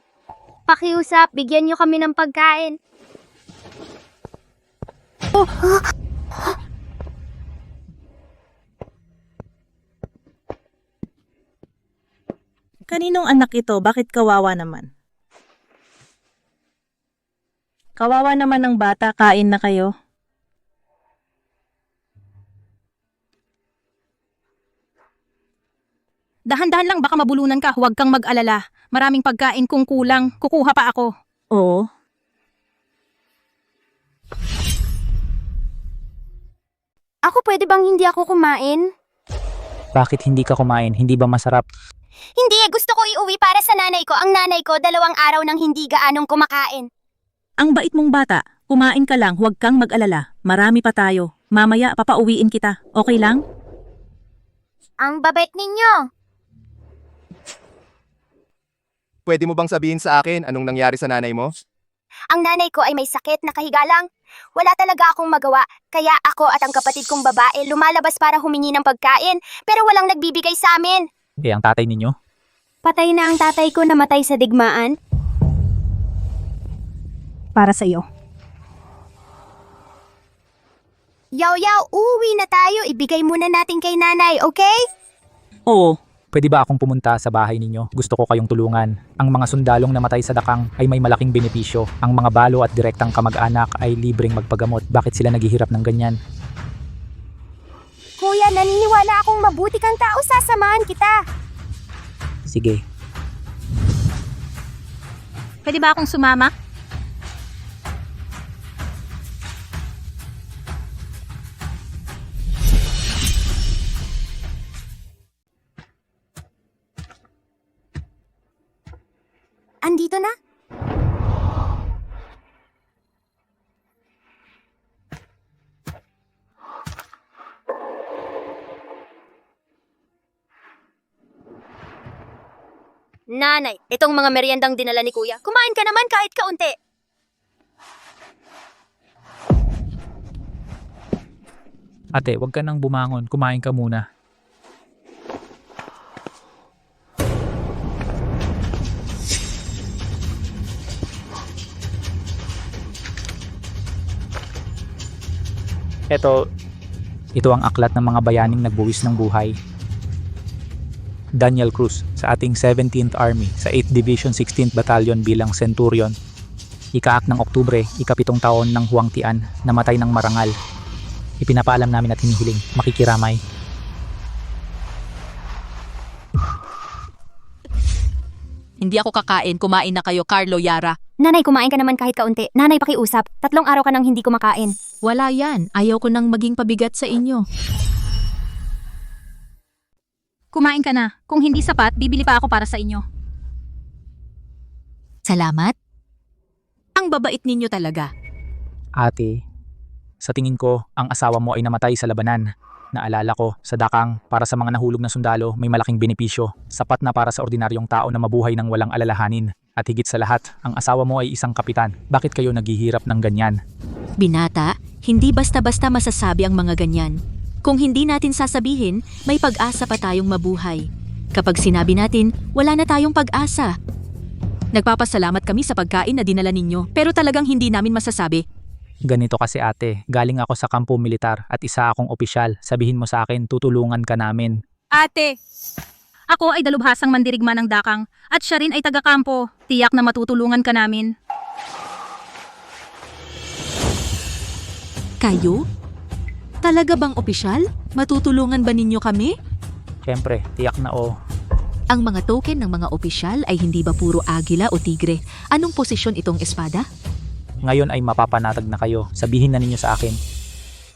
Pakiusap, bigyan niyo kami ng pagkain. Kaninong anak ito? Bakit kawawa naman? Kawawa naman ng bata, kain na kayo. Dahan-dahan lang, baka mabulunan ka. Huwag kang mag-alala. Maraming pagkain, kung kulang, kukuha pa ako. Oo. Ako, pwede bang hindi ako kumain? Bakit hindi ka kumain? Hindi ba masarap? Hindi, gusto ko iuwi para sa nanay ko. Ang nanay ko, 2 araw nang hindi gaanong kumakain. Ang bait mong bata. Kumain ka lang, huwag kang mag-alala. Marami pa tayo. Mamaya papauwiin kita. Okay lang? Ang babait ninyo. Pwede mo bang sabihin sa akin anong nangyari sa nanay mo? Ang nanay ko ay may sakit, nakahiga lang. Wala talaga akong magawa, kaya ako at ang kapatid kong babae lumalabas para humingi ng pagkain, pero walang nagbibigay sa amin. Ang tatay ninyo? Patay na ang tatay ko, namatay sa digmaan. Para sa iyo. Yaw, uwi na tayo. Ibigay muna natin kay nanay, okay? Oo. Pwede ba akong pumunta sa bahay ninyo? Gusto ko kayong tulungan. Ang mga sundalong namatay sa dakang ay may malaking benepisyo. Ang mga balo at direktang kamag-anak ay libreng magpagamot. Bakit sila naghihirap ng ganyan? Kuya, naniniwala akong mabuti kang tao, sasamahan kita. Sige. Pwede ba akong sumama? Andito na? Nanay, itong mga meriendang dinala ni Kuya. Kumain ka naman kahit kaunti. Ate, wag ka nang bumangon. Kumain ka muna. Ito ang aklat ng mga bayaning nagbuwis ng buhay. Daniel Cruz, sa ating 17th Army, sa 8th Division 16th Battalion bilang Centurion. Ika-8 ng Oktubre, ika-7 taon ng Huang Tian, namatay ng marangal. Ipinapaalam namin at hinihiling, makikiramay. Hindi ako kakain, kumain na kayo, Carlo, Yara. Nanay, kumain ka naman kahit kaunti. Nanay, pakiusap. 3 araw ka nang hindi kumakain. Wala yan, ayaw ko nang maging pabigat sa inyo. Kumain ka na. Kung hindi sapat, bibili pa ako para sa inyo. Salamat. Ang babait ninyo talaga. Ate, sa tingin ko, ang asawa mo ay namatay sa labanan. Naalala ko, sa dakang, para sa mga nahulog na sundalo, may malaking benepisyo. Sapat na para sa ordinaryong tao na mabuhay ng walang alalahanin. At higit sa lahat, ang asawa mo ay isang kapitan. Bakit kayo naghihirap ng ganyan? Binata, hindi basta-basta masasabi ang mga ganyan. Kung hindi natin sasabihin, may pag-asa pa tayong mabuhay. Kapag sinabi natin, wala na tayong pag-asa. Nagpapasalamat kami sa pagkain na dinala ninyo, pero talagang hindi namin masasabi. Ganito kasi ate, galing ako sa kampo militar at isa akong opisyal. Sabihin mo sa akin, tutulungan ka namin. Ate! Ako ay dalubhasang mandirigma ng dakang at siya rin ay taga-kampo. Tiyak na matutulungan ka namin. Kayo? Talaga bang opisyal? Matutulungan ba ninyo kami? Siyempre, tiyak na o. Ang mga token ng mga opisyal ay hindi ba puro agila o tigre? Anong posisyon itong espada? Ngayon ay mapapanatag na kayo. Sabihin na ninyo sa akin.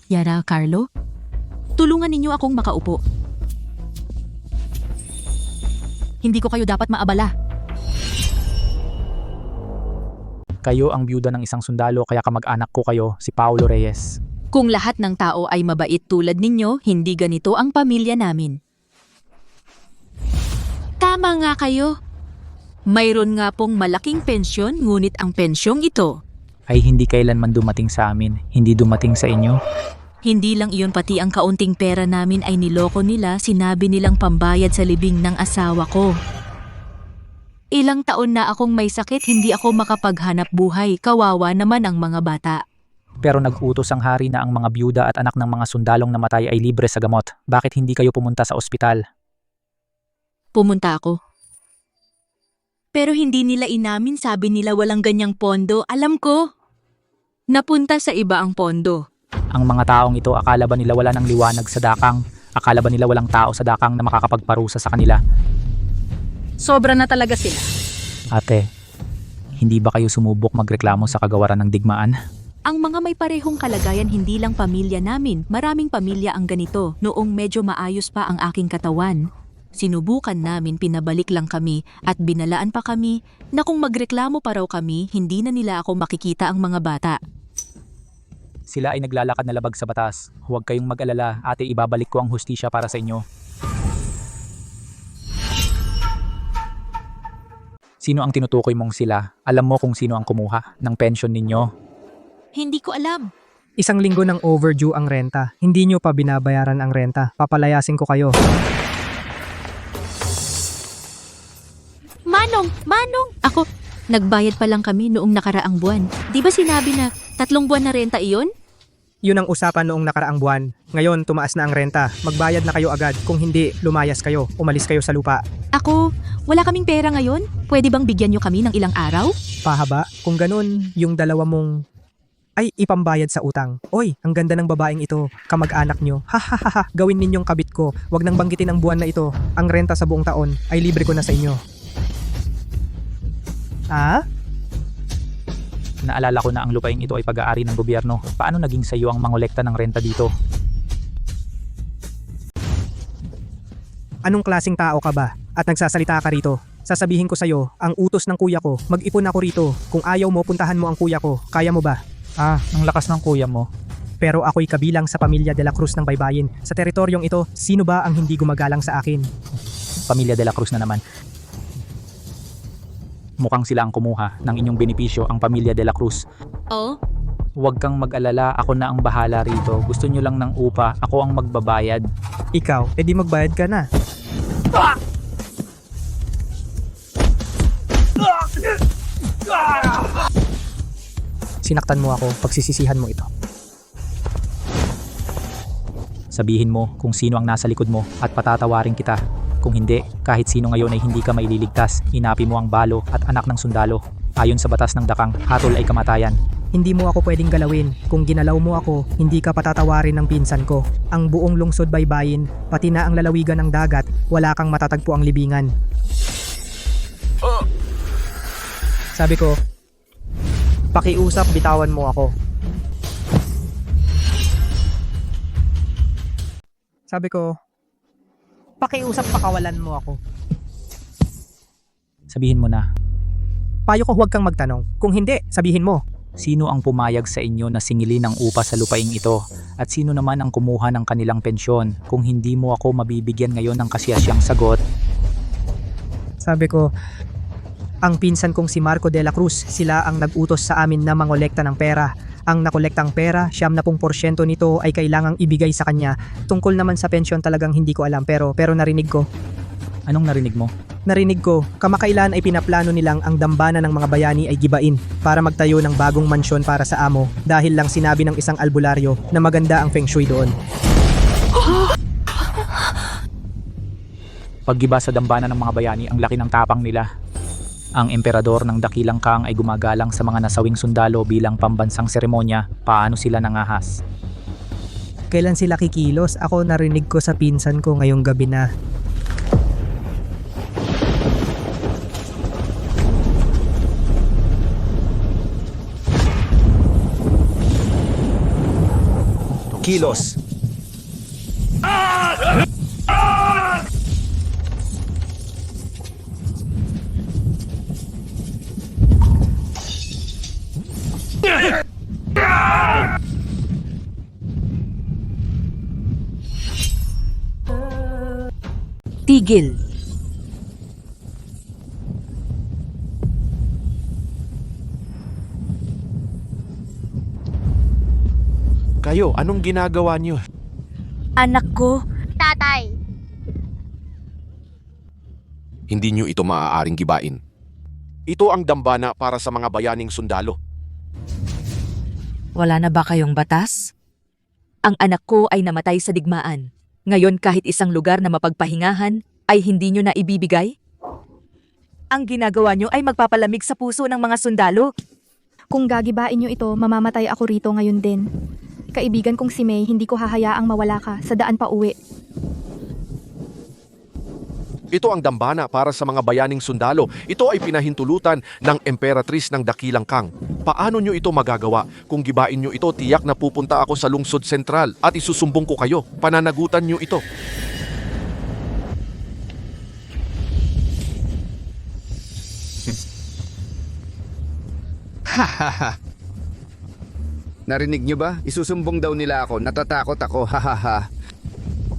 Yara, Carlo? Tulungan ninyo akong makaupo. Hindi ko kayo dapat maabala. Kayo ang byuda ng isang sundalo kaya kamag-anak ko kayo, si Paulo Reyes. Kung lahat ng tao ay mabait tulad ninyo, hindi ganito ang pamilya namin. Tama nga kayo. Mayroon nga pong malaking pensyon, ngunit ang pensyong ito ay hindi kailanman dumating sa amin, hindi dumating sa inyo. Hindi lang iyon, pati ang kaunting pera namin ay niloko nila, sinabi nilang pambayad sa libing ng asawa ko. Ilang taon na akong may sakit, hindi ako makapaghanap buhay, kawawa naman ang mga bata. Pero nag-utos ang hari na ang mga byuda at anak ng mga sundalong namatay ay libre sa gamot. Bakit hindi kayo pumunta sa ospital? Pumunta ako. Pero hindi nila inamin, sabi nila walang ganyang pondo. Alam ko. Napunta sa iba ang pondo. Ang mga taong ito, akala ba nila wala ng liwanag sa dakang? Akala ba nila walang tao sa dakang na makakapagparusa sa kanila? Sobra na talaga sila. Ate, hindi ba kayo sumubok magreklamo sa kagawaran ng digmaan? Ang mga may parehong kalagayan hindi lang pamilya namin. Maraming pamilya ang ganito. Noong medyo maayos pa ang aking katawan, sinubukan namin, pinabalik lang kami at binalaan pa kami na kung magreklamo pa raw kami, hindi na nila ako makikita ang mga bata. Sila ay naglalakad na labag sa batas. Huwag kayong mag-alala, ate, ibabalik ko ang hustisya para sa inyo. Sino ang tinutukoy mong sila? Alam mo kung sino ang kumuha ng pensyon ninyo? Hindi ko alam. 1 linggo ng overdue ang renta. Hindi nyo pa binabayaran ang renta. Papalayasin ko kayo. Manong! Ako, nagbayad pa lang kami noong nakaraang buwan. Di ba sinabi na 3 buwan na renta iyon? Yun ang usapan noong nakaraang buwan. Ngayon, tumaas na ang renta. Magbayad na kayo agad. Kung hindi, lumayas kayo. Umalis kayo sa lupa. Ako, wala kaming pera ngayon. Pwede bang bigyan nyo kami ng ilang araw? Pahaba? Kung ganun, yung dalawa mong... ay ipambayad sa utang. Oy, ang ganda ng babaeng ito. Kamag-anak nyo. Hahaha, gawin ninyong kabit ko. Wag nang banggitin ang buwan na ito. Ang renta sa buong taon ay libre ko na sa inyo. Ah? Naalala ko na ang lupaing ito ay pag-aari ng gobyerno. Paano naging sa iyo ang mangolekta ng renta dito? Anong klaseng tao ka ba? At nagsasalita ka rito? Sasabihin ko sa'yo, ang utos ng kuya ko, mag-ipon ako rito. Kung ayaw mo, puntahan mo ang kuya ko. Kaya mo ba? Ah, ang lakas ng kuya mo. Pero ako'y kabilang sa pamilya de la Cruz ng Baybayin. Sa teritoryong ito, sino ba ang hindi gumagalang sa akin? Pamilya de la Cruz na naman. Mukhang sila ang kumuha ng inyong benepisyo, ang pamilya de la Cruz. Oh? Huwag kang mag-alala, ako na ang bahala rito. Gusto nyo lang ng upa, ako ang magbabayad. Ikaw, edi magbayad ka na. Sinaktan mo ako, pagsisisihan mo ito. Sabihin mo kung sino ang nasa likod mo at patatawarin kita. Kung hindi, kahit sino ngayon ay hindi ka maililigtas. Inapi mo ang balo at anak ng sundalo. Ayon sa batas ng dakang, hatol ay kamatayan. Hindi mo ako pwedeng galawin. Kung ginalaw mo ako, hindi ka patatawarin ng pinsan ko. Ang buong lungsod Baybayin, pati na ang lalawigan ng dagat, wala kang matatagpo ang libingan. Sabi ko, pakiusap, bitawan mo ako. Sabi ko, pakiusap, pakawalan mo ako. Sabihin mo na. Payo ko huwag kang magtanong. Kung hindi, sabihin mo. Sino ang pumayag sa inyo na singilin ang upa sa lupaing ito? At sino naman ang kumuha ng kanilang pensyon? Kung hindi mo ako mabibigyan ngayon ng kasiyasyang sagot. Sabi ko, ang pinsan kong si Marco de la Cruz, sila ang nag-utos sa amin na mangolekta ng pera. Ang nakolektang pera, 70% nito ay kailangang ibigay sa kanya. Tungkol naman sa pensyon talagang hindi ko alam pero narinig ko. Anong narinig mo? Narinig ko, kamakailan ay pinaplano nilang ang dambana ng mga bayani ay gibain para magtayo ng bagong mansyon para sa amo dahil lang sinabi ng isang albularyo na maganda ang feng shui doon. Paggiba sa dambana ng mga bayani, ang laki ng tapang nila. Ang emperador ng Dakilang Kang ay gumagalang sa mga nasawing sundalo bilang pambansang seremonya. Paano sila nangahas? Kailan sila kikilos? Ako narinig ko sa pinsan ko ngayong gabi na. Kilos. Tigil. Kayo, anong ginagawa niyo? Anak ko. Tatay. Hindi niyo ito maaaring gibain. Ito ang dambana para sa mga bayaning sundalo. Wala na ba kayong batas? Ang anak ko ay namatay sa digmaan. Ngayon kahit isang lugar na mapagpahingahan ay hindi nyo na ibibigay? Ang ginagawa nyo ay magpapalamig sa puso ng mga sundalo. Kung gagibain nyo ito, mamamatay ako rito ngayon din. Kaibigan kong si May, hindi ko hahayaang mawala ka sa daan pa uwi. Ito ang dambana para sa mga bayaning sundalo. Ito ay pinahintulutan ng Emperatrice ng Dakilang Kang. Paano nyo ito magagawa? Kung gibain nyo ito, tiyak na pupunta ako sa lungsod sentral at isusumbong ko kayo. Pananagutan nyo ito. Hahaha. Narinig nyo ba? Isusumbong daw nila ako. Natatakot ako. Hahaha.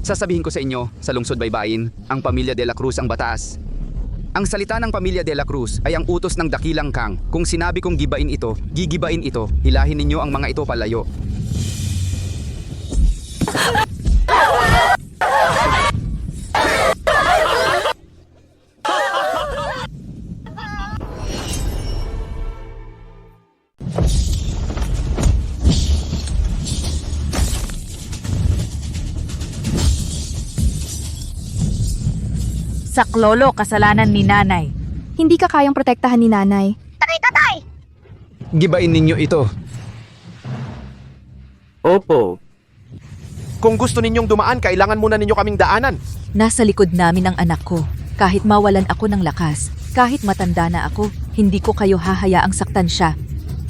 Sasabihin ko sa inyo, sa lungsod Baybayin, ang pamilya de la Cruz ang batas. Ang salita ng pamilya de la Cruz ay ang utos ng Dakilang Kang. Kung sinabi kong gibain ito, gigibain ito. Hilahin ninyo ang mga ito palayo. Saklolo, kasalanan ni nanay. Hindi ka kayang protektahan ni nanay. Tatay! Gibain ninyo ito. Opo. Kung gusto ninyong dumaan, kailangan muna ninyo kaming daanan. Nasa likod namin ang anak ko. Kahit mawalan ako ng lakas, kahit matanda na ako, hindi ko kayo hahayaang saktan siya.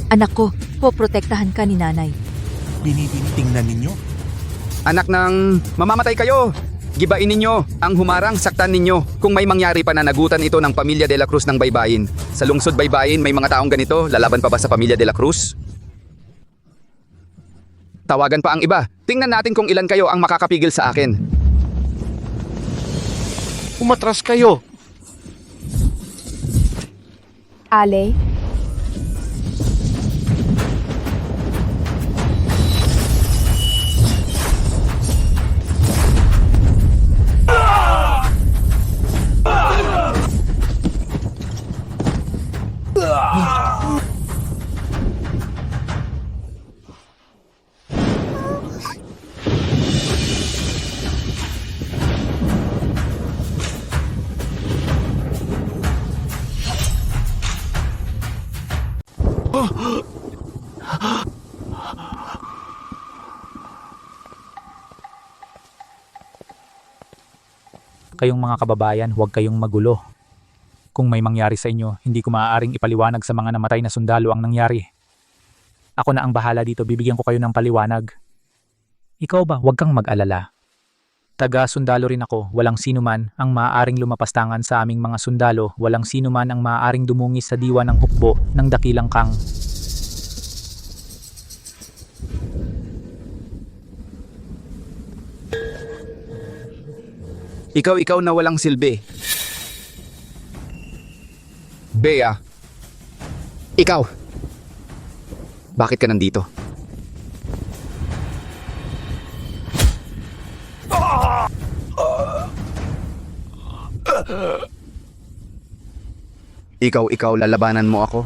Anak ko, poprotektahan ka ni nanay. Binitingnan ninyo? Anak ng mamamatay kayo! Gibain ninyo ang humarang saktan ninyo. Kung may mangyari pananagutan ito ng Pamilya de la Cruz ng Baybayin. Sa lungsod Baybayin may mga taong ganito, lalaban pa ba sa Pamilya de la Cruz? Tawagan pa ang iba. Tingnan natin kung ilan kayo ang makakapigil sa akin. Umatras kayo. Ale, Kayong mga kababayan, huwag kayong magulo. Kung may mangyari sa inyo, hindi ko maaaring ipaliwanag sa mga namatay na sundalo ang nangyari. Ako na ang bahala dito, bibigyan ko kayo ng paliwanag. Ikaw ba, huwag kang mag-alala. Taga-sundalo rin ako, walang sino man ang maaaring lumapastangan sa aming mga sundalo, walang sino man ang maaaring dumungis sa diwa ng hukbo ng dakilang kang. Ikaw na walang silbi. Bea. Ikaw. Bakit ka nandito? Ikaw, lalabanan mo ako?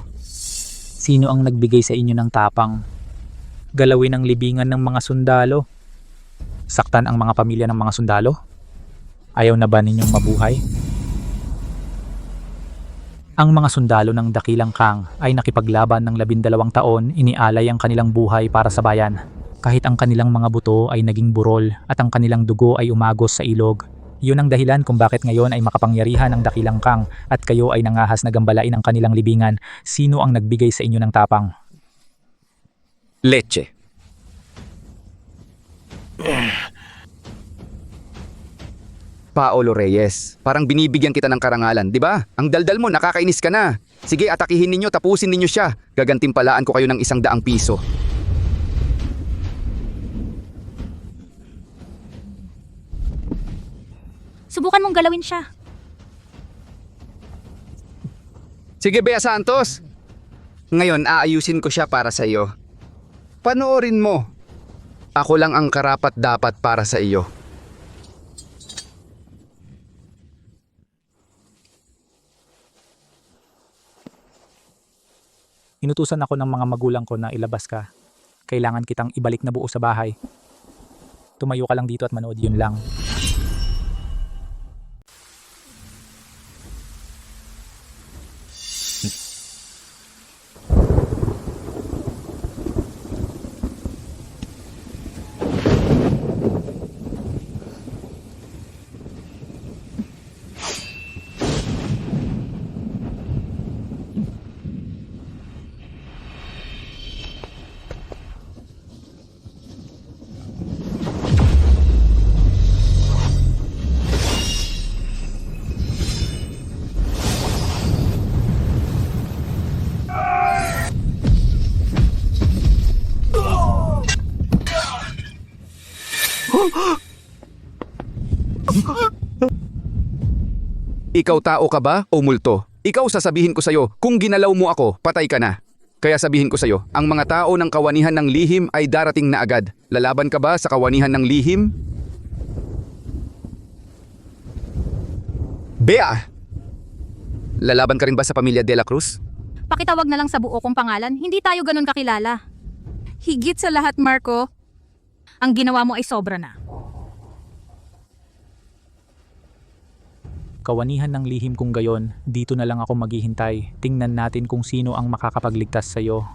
Sino ang nagbigay sa inyo ng tapang? Galawin ang libingan ng mga sundalo? Saktan ang mga pamilya ng mga sundalo? Ayaw na ba ninyong mabuhay? Ang mga sundalo ng dakilang kang ay nakipaglaban ng 12 taon, inialay ang kanilang buhay para sa bayan. Kahit ang kanilang mga buto ay naging burol at ang kanilang dugo ay umagos sa ilog. Yun ang dahilan kung bakit ngayon ay makapangyarihan ang dakilang kang at kayo ay nangahas na gambalain ang kanilang libingan. Sino ang nagbigay sa inyo ng tapang? Leche. Paolo Reyes, parang binibigyan kita ng karangalan, di ba? Ang daldal mo, nakakainis ka na. Sige, atakihin ninyo, tapusin ninyo siya. Gagantimpalaan ko kayo ng 100 piso. Subukan mong galawin siya. Sige, Bea Santos. Ngayon, aayusin ko siya para sa iyo. Panoorin mo. Ako lang ang karapat-dapat para sa iyo. Inutusan ako ng mga magulang ko na ilabas ka. Kailangan kitang ibalik na buo sa bahay. Tumayo ka lang dito at manood, yun lang. Ikaw tao ka ba o multo? Ikaw sasabihin ko sa'yo, kung ginalaw mo ako, patay ka na. Kaya sabihin ko sa'yo, ang mga tao ng kawanihan ng lihim ay darating na agad. Lalaban ka ba sa kawanihan ng lihim? Bea! Lalaban ka rin ba sa Pamilya de la Cruz? Pakitawag na lang sa buo kong pangalan, hindi tayo ganun kakilala. Higit sa lahat, Marco, ang ginawa mo ay sobra na. Kawanihan ng lihim kung gayon, dito na lang ako maghihintay. Tingnan natin kung sino ang makakapagligtas sa'yo.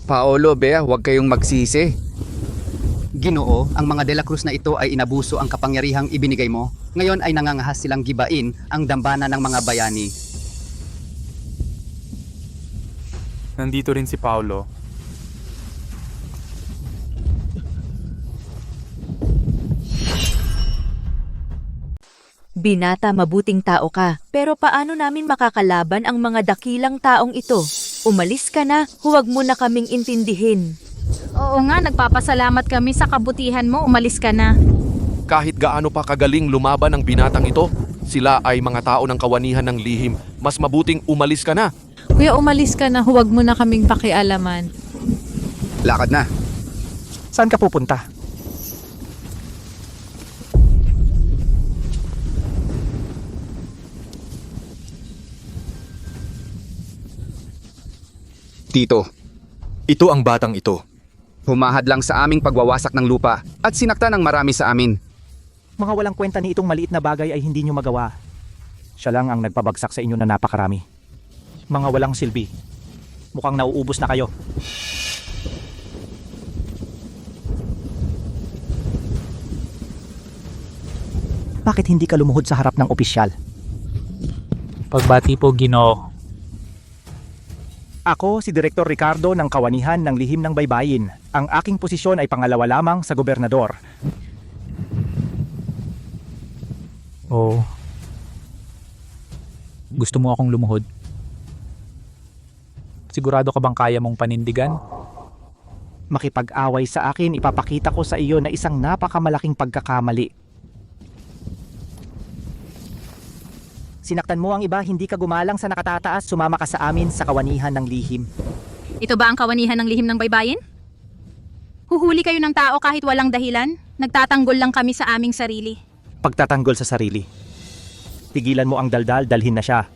Paolo, Bea, huwag kayong magsisi. Ginoo, ang mga De La Cruz na ito ay inabuso ang kapangyarihang ibinigay mo. Ngayon ay nangangahas silang gibain ang dambana ng mga bayani. Nandito rin si Paolo. Binata, mabuting tao ka, pero paano namin makakalaban ang mga dakilang taong ito? Umalis ka na, huwag mo na kaming intindihin. Oo nga, nagpapasalamat kami sa kabutihan mo. Umalis ka na. Kahit gaano pa kagaling lumaban ang binatang ito, sila ay mga tao ng kawanihan ng lihim. Mas mabuting umalis ka na. Kuya, umalis ka na. Huwag mo na kaming pakialaman. Lakad na. Saan ka pupunta? Tito, ito ang batang ito. Humahad lang sa aming pagwawasak ng lupa at sinakta ng marami sa amin. Mga walang kwenta ni itong maliit na bagay ay hindi nyo magawa. Siya lang ang nagpabagsak sa inyo na napakarami. Mga walang silbi. Mukhang nauubos na kayo. Bakit hindi ka lumuhod sa harap ng opisyal? Pagbati po, Ginoo. Ako si Direktor Ricardo ng Kawanihan ng Lihim ng Baybayin. Ang aking posisyon ay pangalawa lamang sa gobernador. Oh. Gusto mo akong lumuhod? Sigurado ka bang kaya mong panindigan? Makipag-away sa akin, ipapakita ko sa iyo na isang napakamalaking pagkakamali. Sinaktan mo ang iba, hindi ka gumalang sa nakatataas, sumama ka sa amin sa kawanihan ng lihim. Ito ba ang kawanihan ng lihim ng baybayin? Huhuli kayo ng tao kahit walang dahilan? Nagtatanggol lang kami sa aming sarili. Pagtatanggol sa sarili. Tigilan mo ang daldal, dalhin na siya.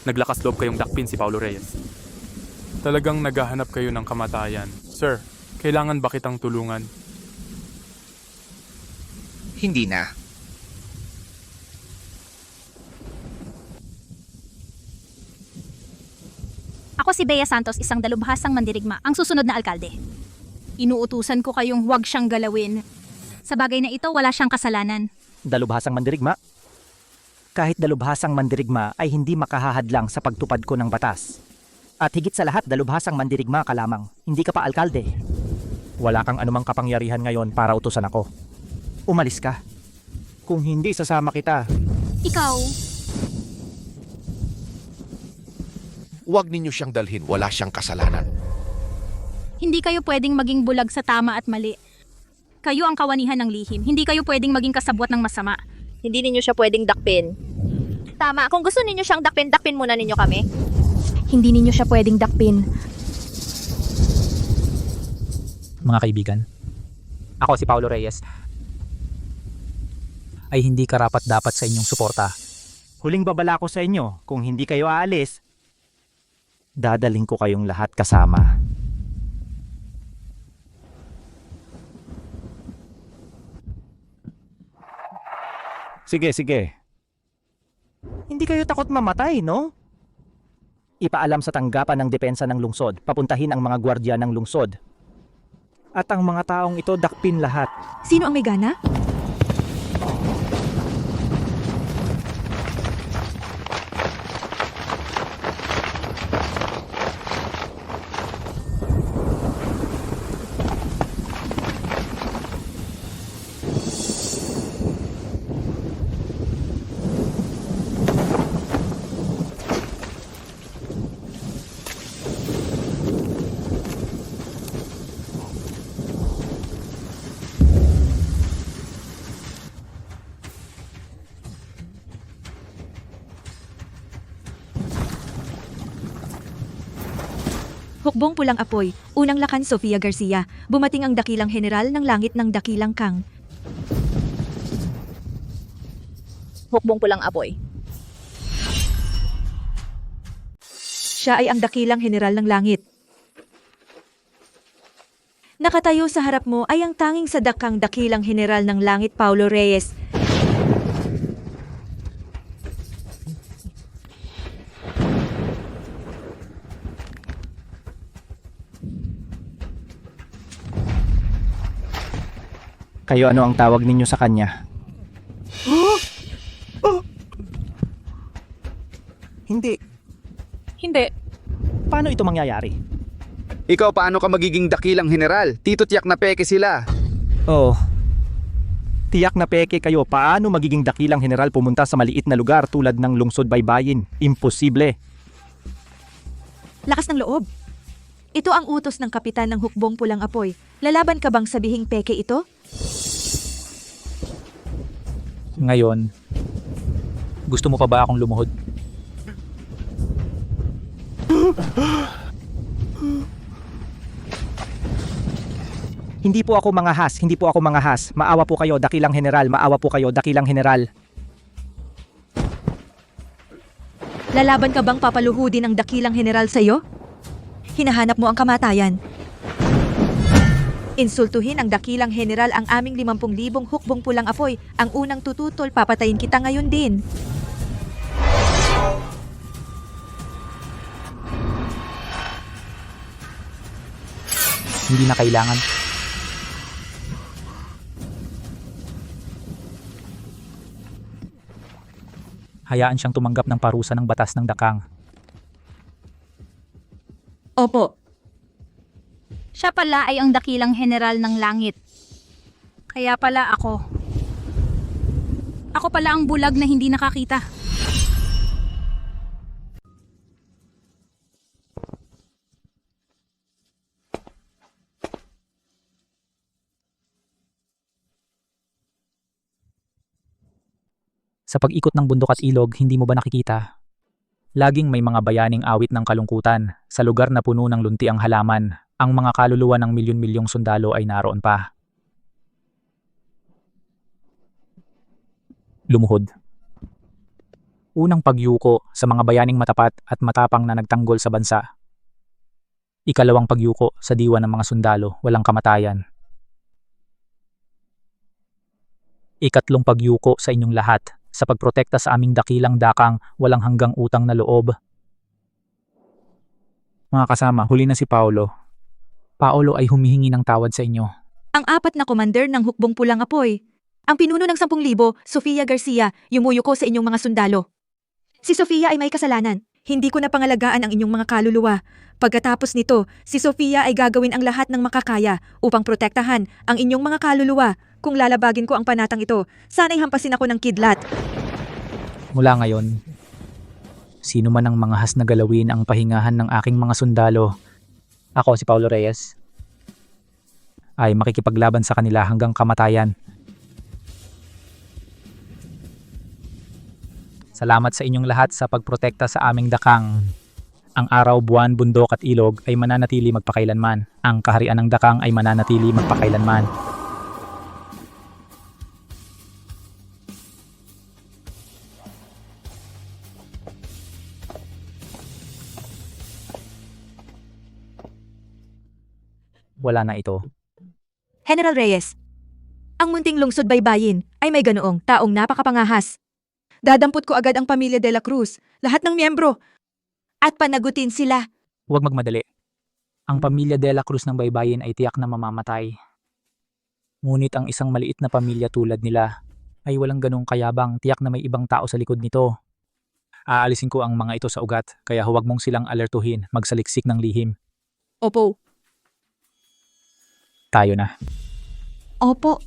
Naglakas loob kayong dakpin si Paolo Reyes. Talagang naghahanap kayo ng kamatayan. Sir, kailangan ba kitang tulungan? Hindi na. Ako si Bea Santos, isang dalubhasang mandirigma, ang susunod na alkalde. Inuutusan ko kayong huwag siyang galawin. Sa bagay na ito, wala siyang kasalanan. Dalubhasang mandirigma? Kahit dalubhasang mandirigma ay hindi makahahadlang sa pagtupad ko ng batas. At higit sa lahat, dalubhasang mandirigma ka lamang. Hindi ka pa alkalde. Wala kang anumang kapangyarihan ngayon para utusan ako. Umalis ka. Kung hindi, sasama kita. Ikaw. Huwag ninyo siyang dalhin, wala siyang kasalanan. Hindi kayo pwedeng maging bulag sa tama at mali. Kayo ang kawanihan ng lihim. Hindi kayo pwedeng maging kasabwat ng masama. Hindi ninyo siya pwedeng dakpin. Tama, kung gusto ninyo siyang dakpin, dakpin muna ninyo kami. Hindi ninyo siya pwedeng dakpin. Mga kaibigan, ako si Paolo Reyes ay hindi karapat-dapat sa inyong suporta. Huling babala ko sa inyo, kung hindi kayo aalis, dadaling ko kayong lahat kasama. Sige, sige. Hindi kayo takot mamatay, no? Ipaalam sa tanggapan ng depensa ng lungsod, papuntahin ang mga gwardya ng lungsod. At ang mga taong ito dakpin lahat. Sino ang may gana? Hukbong pulang apoy, unang lakan Sofia Garcia, bumating ang dakilang general ng langit ng dakilang Kang. Hukbong pulang apoy. Siya ay ang dakilang general ng langit. Nakatayo sa harap mo ay ang tanging sadakang dakilang general ng langit, Paulo Reyes. Kayo ano ang tawag ninyo sa kanya? Hindi. Hindi. Paano ito mangyayari? Ikaw paano ka magiging dakilang general? Tito tiyak na peke sila. Oh. Tiyak na peke kayo. Paano magiging dakilang general pumunta sa maliit na lugar tulad ng lungsod baybayin? Imposible. Lakas ng loob. Ito ang utos ng kapitan ng hukbong pulang apoy. Lalaban ka bang sabihing peke ito? Ngayon, gusto mo pa ba akong lumuhod? Hindi po ako mangahas, hindi po ako mangahas. Maawa po kayo, dakilang general. Maawa po kayo, dakilang general. Lalaban ka bang papaluhudin ang dakilang general sa'yo? Hinahanap mo ang kamatayan. Insultuhin ang dakilang general ang aming 50,000 hukbong pulang apoy. Ang unang tututol, papatayin kita ngayon din. Hindi na kailangan. Hayaan siyang tumanggap ng parusa ng batas ng dakang. Opo. Siya pala ay ang dakilang general ng langit. Kaya pala ako. Ako pala ang bulag na hindi nakakita. Sa pag-ikot ng bundok at ilog, hindi mo ba nakikita? Laging may mga bayaning awit ng kalungkutan. Sa lugar na puno ng lunti ang halaman, ang mga kaluluwa ng milyon-milyong sundalo ay naroon pa. Lumuhod. Unang pagyuko sa mga bayaning matapat at matapang na nagtanggol sa bansa. Ikalawang pagyuko sa diwa ng mga sundalo, walang kamatayan. Ikatlong pagyuko sa inyong lahat sa pagprotekta sa aming dakilang dakang, walang hanggang utang na loob. Mga kasama, huli na si Paolo. Paolo ay humihingi ng tawad sa inyo. Ang 4 na commander ng hukbong pulang apoy. Ang pinuno ng 10,000, Sofia Garcia, yumuyuko sa inyong mga sundalo. Si Sofia ay may kasalanan. Hindi ko na pangalagaan ang inyong mga kaluluwa. Pagkatapos nito, si Sofia ay gagawin ang lahat ng makakaya upang protektahan ang inyong mga kaluluwa. Kung lalabagin ko ang panatang ito, sana'y hampasin ako ng kidlat. Mula ngayon, sino man ang mga has na galawin ang pahingahan ng aking mga sundalo, ako si Paulo Reyes, ay makikipaglaban sa kanila hanggang kamatayan. Salamat sa inyong lahat sa pagprotekta sa aming dakang. Ang araw, buwan, bundok at ilog ay mananatili magpakailanman. Ang kaharian ng dakang ay mananatili magpakailanman. Wala na ito. General Reyes, ang munting lungsod baybayin ay may ganoong taong napakapangahas. Dadampot ko agad ang pamilya de la Cruz, lahat ng miyembro, at panagutin sila. Huwag magmadali. Ang pamilya de la Cruz ng baybayin ay tiyak na mamamatay. Ngunit ang isang maliit na pamilya tulad nila ay walang ganong kayabang, tiyak na may ibang tao sa likod nito. Aalisin ko ang mga ito sa ugat, kaya huwag mong silang alertuhin, magsaliksik ng lihim. Opo. Tayo na. Opo.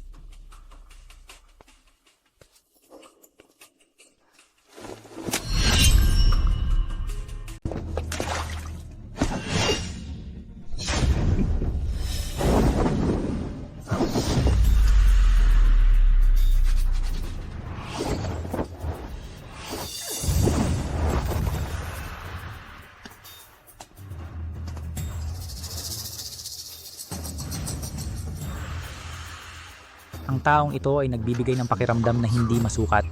Ang taong ito ay nagbibigay ng pakiramdam na hindi masukat.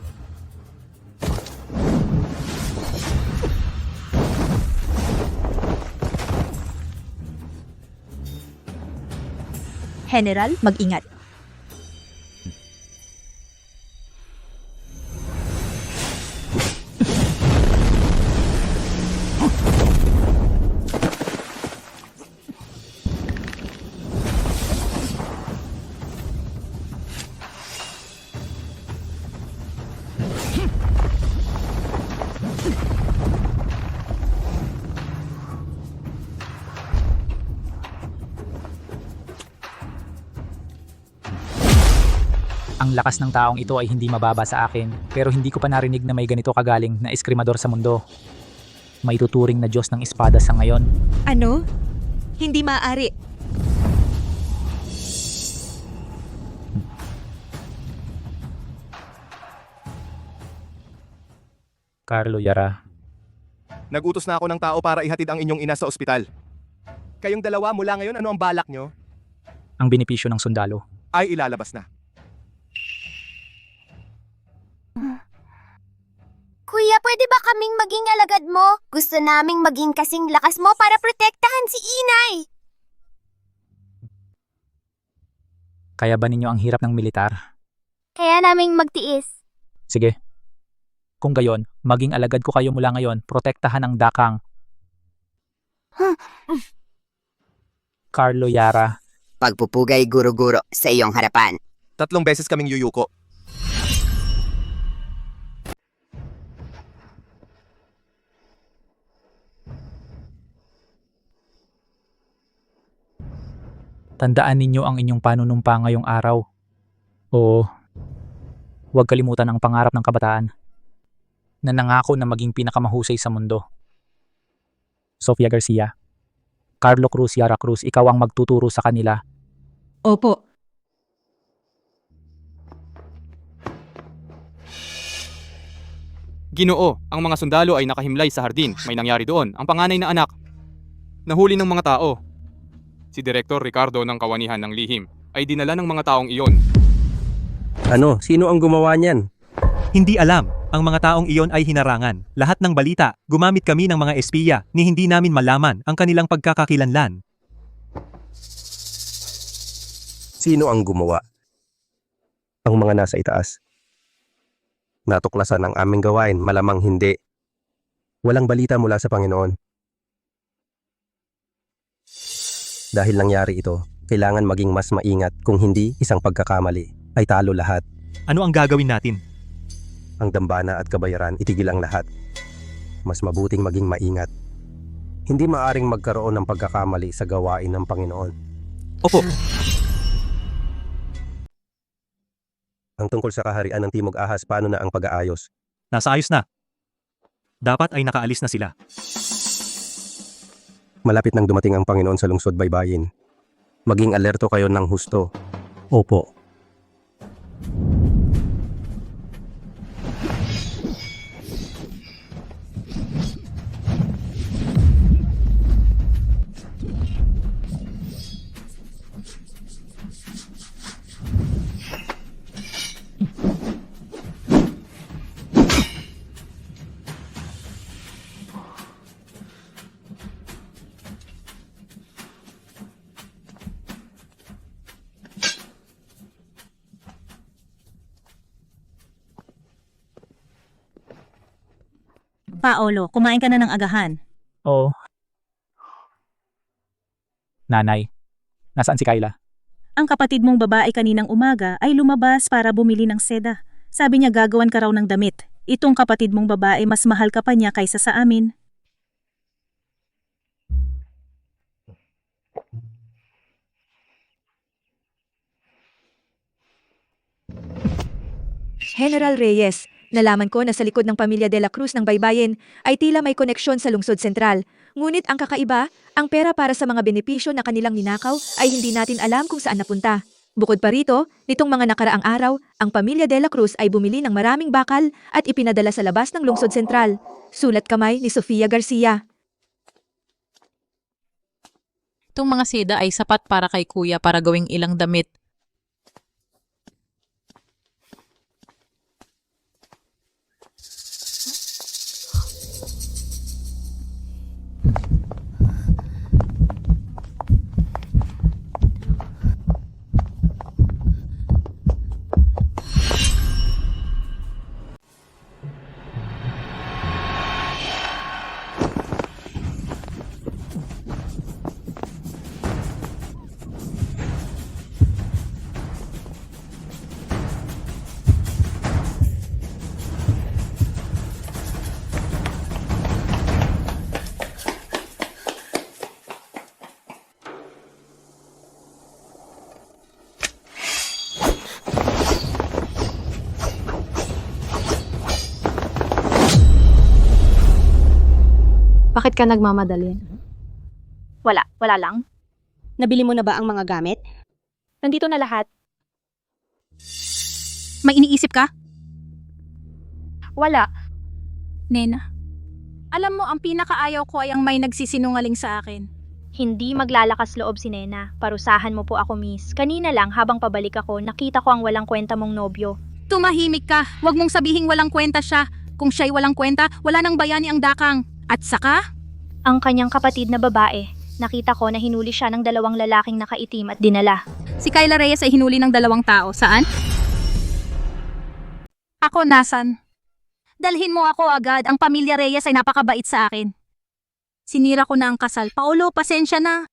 General, mag-ingat. Ang lakas ng taong ito ay hindi mababa sa akin, pero hindi ko pa narinig na may ganito kagaling na eskrimador sa mundo. May tuturing na Diyos ng espada sa ngayon. Ano? Hindi maaari. Carlo Yara. Nagutos na ako ng tao para ihatid ang inyong ina sa ospital. Kayong dalawa mula ngayon, ano ang balak nyo? Ang benepisyo ng sundalo. Ay ilalabas na. Kuya, pwede ba kaming maging alagad mo? Gusto naming maging kasing lakas mo para protektahan si Inay. Kaya ba ninyo ang hirap ng militar? Kaya naming magtiis. Sige. Kung gayon, maging alagad ko kayo mula ngayon, protektahan ang dakang. Carlo Yara. Pagpupugay guro-guro sa iyong harapan. 3 beses kaming yuyuko. Tandaan ninyo ang inyong panunumpa ngayong araw. Oo, huwag kalimutan ang pangarap ng kabataan na nangako na maging pinakamahusay sa mundo. Sofia Garcia, Carlo Cruz, Yara Cruz, ikaw ang magtuturo sa kanila. Opo. Ginoo, ang mga sundalo ay nakahimlay sa hardin. May nangyari doon. Ang panganay na anak, nahuli ng mga tao. Si Direktor Ricardo ng Kawanihan ng Lihim ay dinala ng mga taong iyon. Ano? Sino ang gumawa niyan? Hindi alam. Ang mga taong iyon ay hinarangan. Lahat ng balita, gumamit kami ng mga espiya ni hindi namin malaman ang kanilang pagkakakilanlan. Sino ang gumawa? Ang mga nasa itaas. Natuklasan ang aming gawain, malamang hindi. Walang balita mula sa Panginoon. Dahil nangyari ito, kailangan maging mas maingat. Kung hindi, isang pagkakamali ay talo lahat. Ano ang gagawin natin? Ang dambana at kabayaran, itigil ang lahat. Mas mabuting maging maingat. Hindi maaring magkaroon ng pagkakamali sa gawain ng Panginoon. Opo. Ang tungkol sa kaharian ng Timog Ahas, paano na ang pag-aayos? Nasa ayos na. Dapat ay nakaalis na sila. Malapit nang dumating ang Panginoon sa lungsod baybayin. Maging alerto kayo ng husto. Opo. Paolo, kumain ka na ng agahan. Oo. Nanay, nasaan si Kyla? Ang kapatid mong babae kaninang umaga ay lumabas para bumili ng seda. Sabi niya gagawan ka raw ng damit. Itong kapatid mong babae mas mahal ka pa niya kaysa sa amin. General Reyes, nalaman ko na sa likod ng pamilya de la Cruz ng Baybayin ay tila may koneksyon sa lungsod sentral. Ngunit ang kakaiba, ang pera para sa mga benepisyo na kanilang ninakaw ay hindi natin alam kung saan napunta. Bukod pa rito, nitong mga nakaraang araw, ang pamilya de la Cruz ay bumili ng maraming bakal at ipinadala sa labas ng lungsod sentral. Sulat kamay ni Sofia Garcia. Itong mga seda ay sapat para kay kuya para gawing ilang damit. Bakit ka nagmamadali? Wala lang. Nabili mo na ba ang mga gamit? Nandito na lahat. May iniisip ka? Wala. Nena, alam mo ang pinakaayaw ko ay ang may nagsisinungaling sa akin. Hindi maglalakas loob si Nena. Parusahan mo po ako, miss. Kanina lang habang pabalik ako, nakita ko ang walang kwenta mong nobyo. Tumahimik ka. Huwag mong sabihing walang kwenta siya. Kung siya'y walang kwenta, wala nang bayani ang dakang. At saka, Ang kanyang kapatid na babae. Nakita ko na hinuli siya ng 2 lalaking nakaitim at dinala. si Kyla Reyes ay hinuli ng 2 tao. Saan? Ako, nasan? Dalhin mo ako agad. Ang pamilya Reyes ay napakabait sa akin. Sinira ko na ang kasal. Paolo, pasensya na.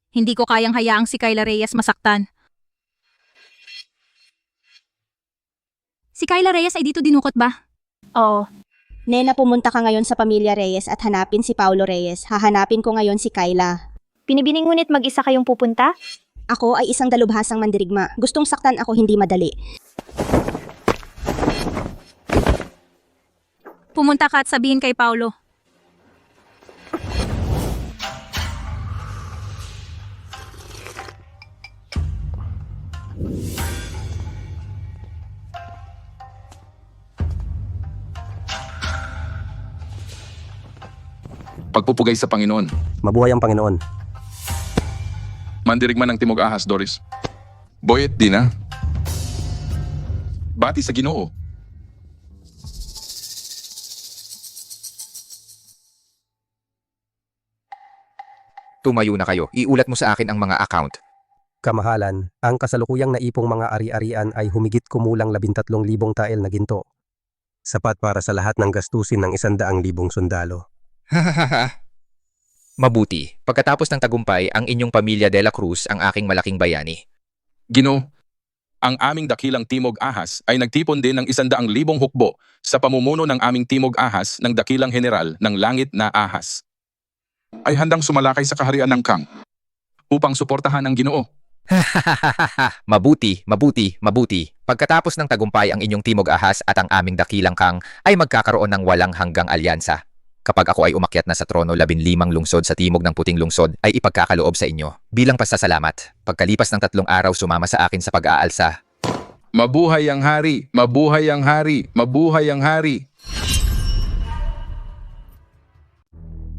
Hindi ko kayang hayaang si Kyla Reyes masaktan. Si Kyla Reyes ay dito dinukot ba? Oo. Nena, pumunta ka ngayon sa pamilya Reyes at hanapin si Paolo Reyes. Hahanapin ko ngayon si Kyla. Pinibining ngunit mag-isa kayong pupunta? Ako ay isang dalubhasang mandirigma. Gustong saktan ako, hindi madali. Pumunta ka at sabihin kay Paolo. Pagpupugay sa Panginoon. Mabuhay ang Panginoon. Mandirigma ng Timog Ahas, Doris. Boyet din ah. Bati sa Ginoo. Tumayo na kayo. Iulat mo sa akin ang mga account. Kamahalan, ang kasalukuyang naipong mga ari-arian ay humigit kumulang 13,000 tael na ginto. Sapat para sa lahat ng gastusin ng 100,000 sundalo. Mabuti. Pagkatapos ng tagumpay, ang inyong pamilya de la Cruz ang aking malaking bayani. Ginoo, ang aming dakilang Timog Ahas ay nagtipon din ng 100,000 hukbo sa pamumuno ng aming Timog Ahas ng dakilang general ng langit na Ahas. Ay handang sumalakay sa kaharian ng Kang upang suportahan ang Ginoo. Mabuti. Pagkatapos ng tagumpay ang inyong Timog Ahas at ang aming dakilang Kang ay magkakaroon ng walang hanggang alyansa. Kapag ako ay umakyat na sa trono, 15 lungsod sa timog ng puting lungsod ay ipagkakaloob sa inyo. Bilang pasasalamat, pagkalipas ng 3 araw sumama sa akin sa pag-aalsa. Mabuhay ang hari! Mabuhay ang hari! Mabuhay ang hari!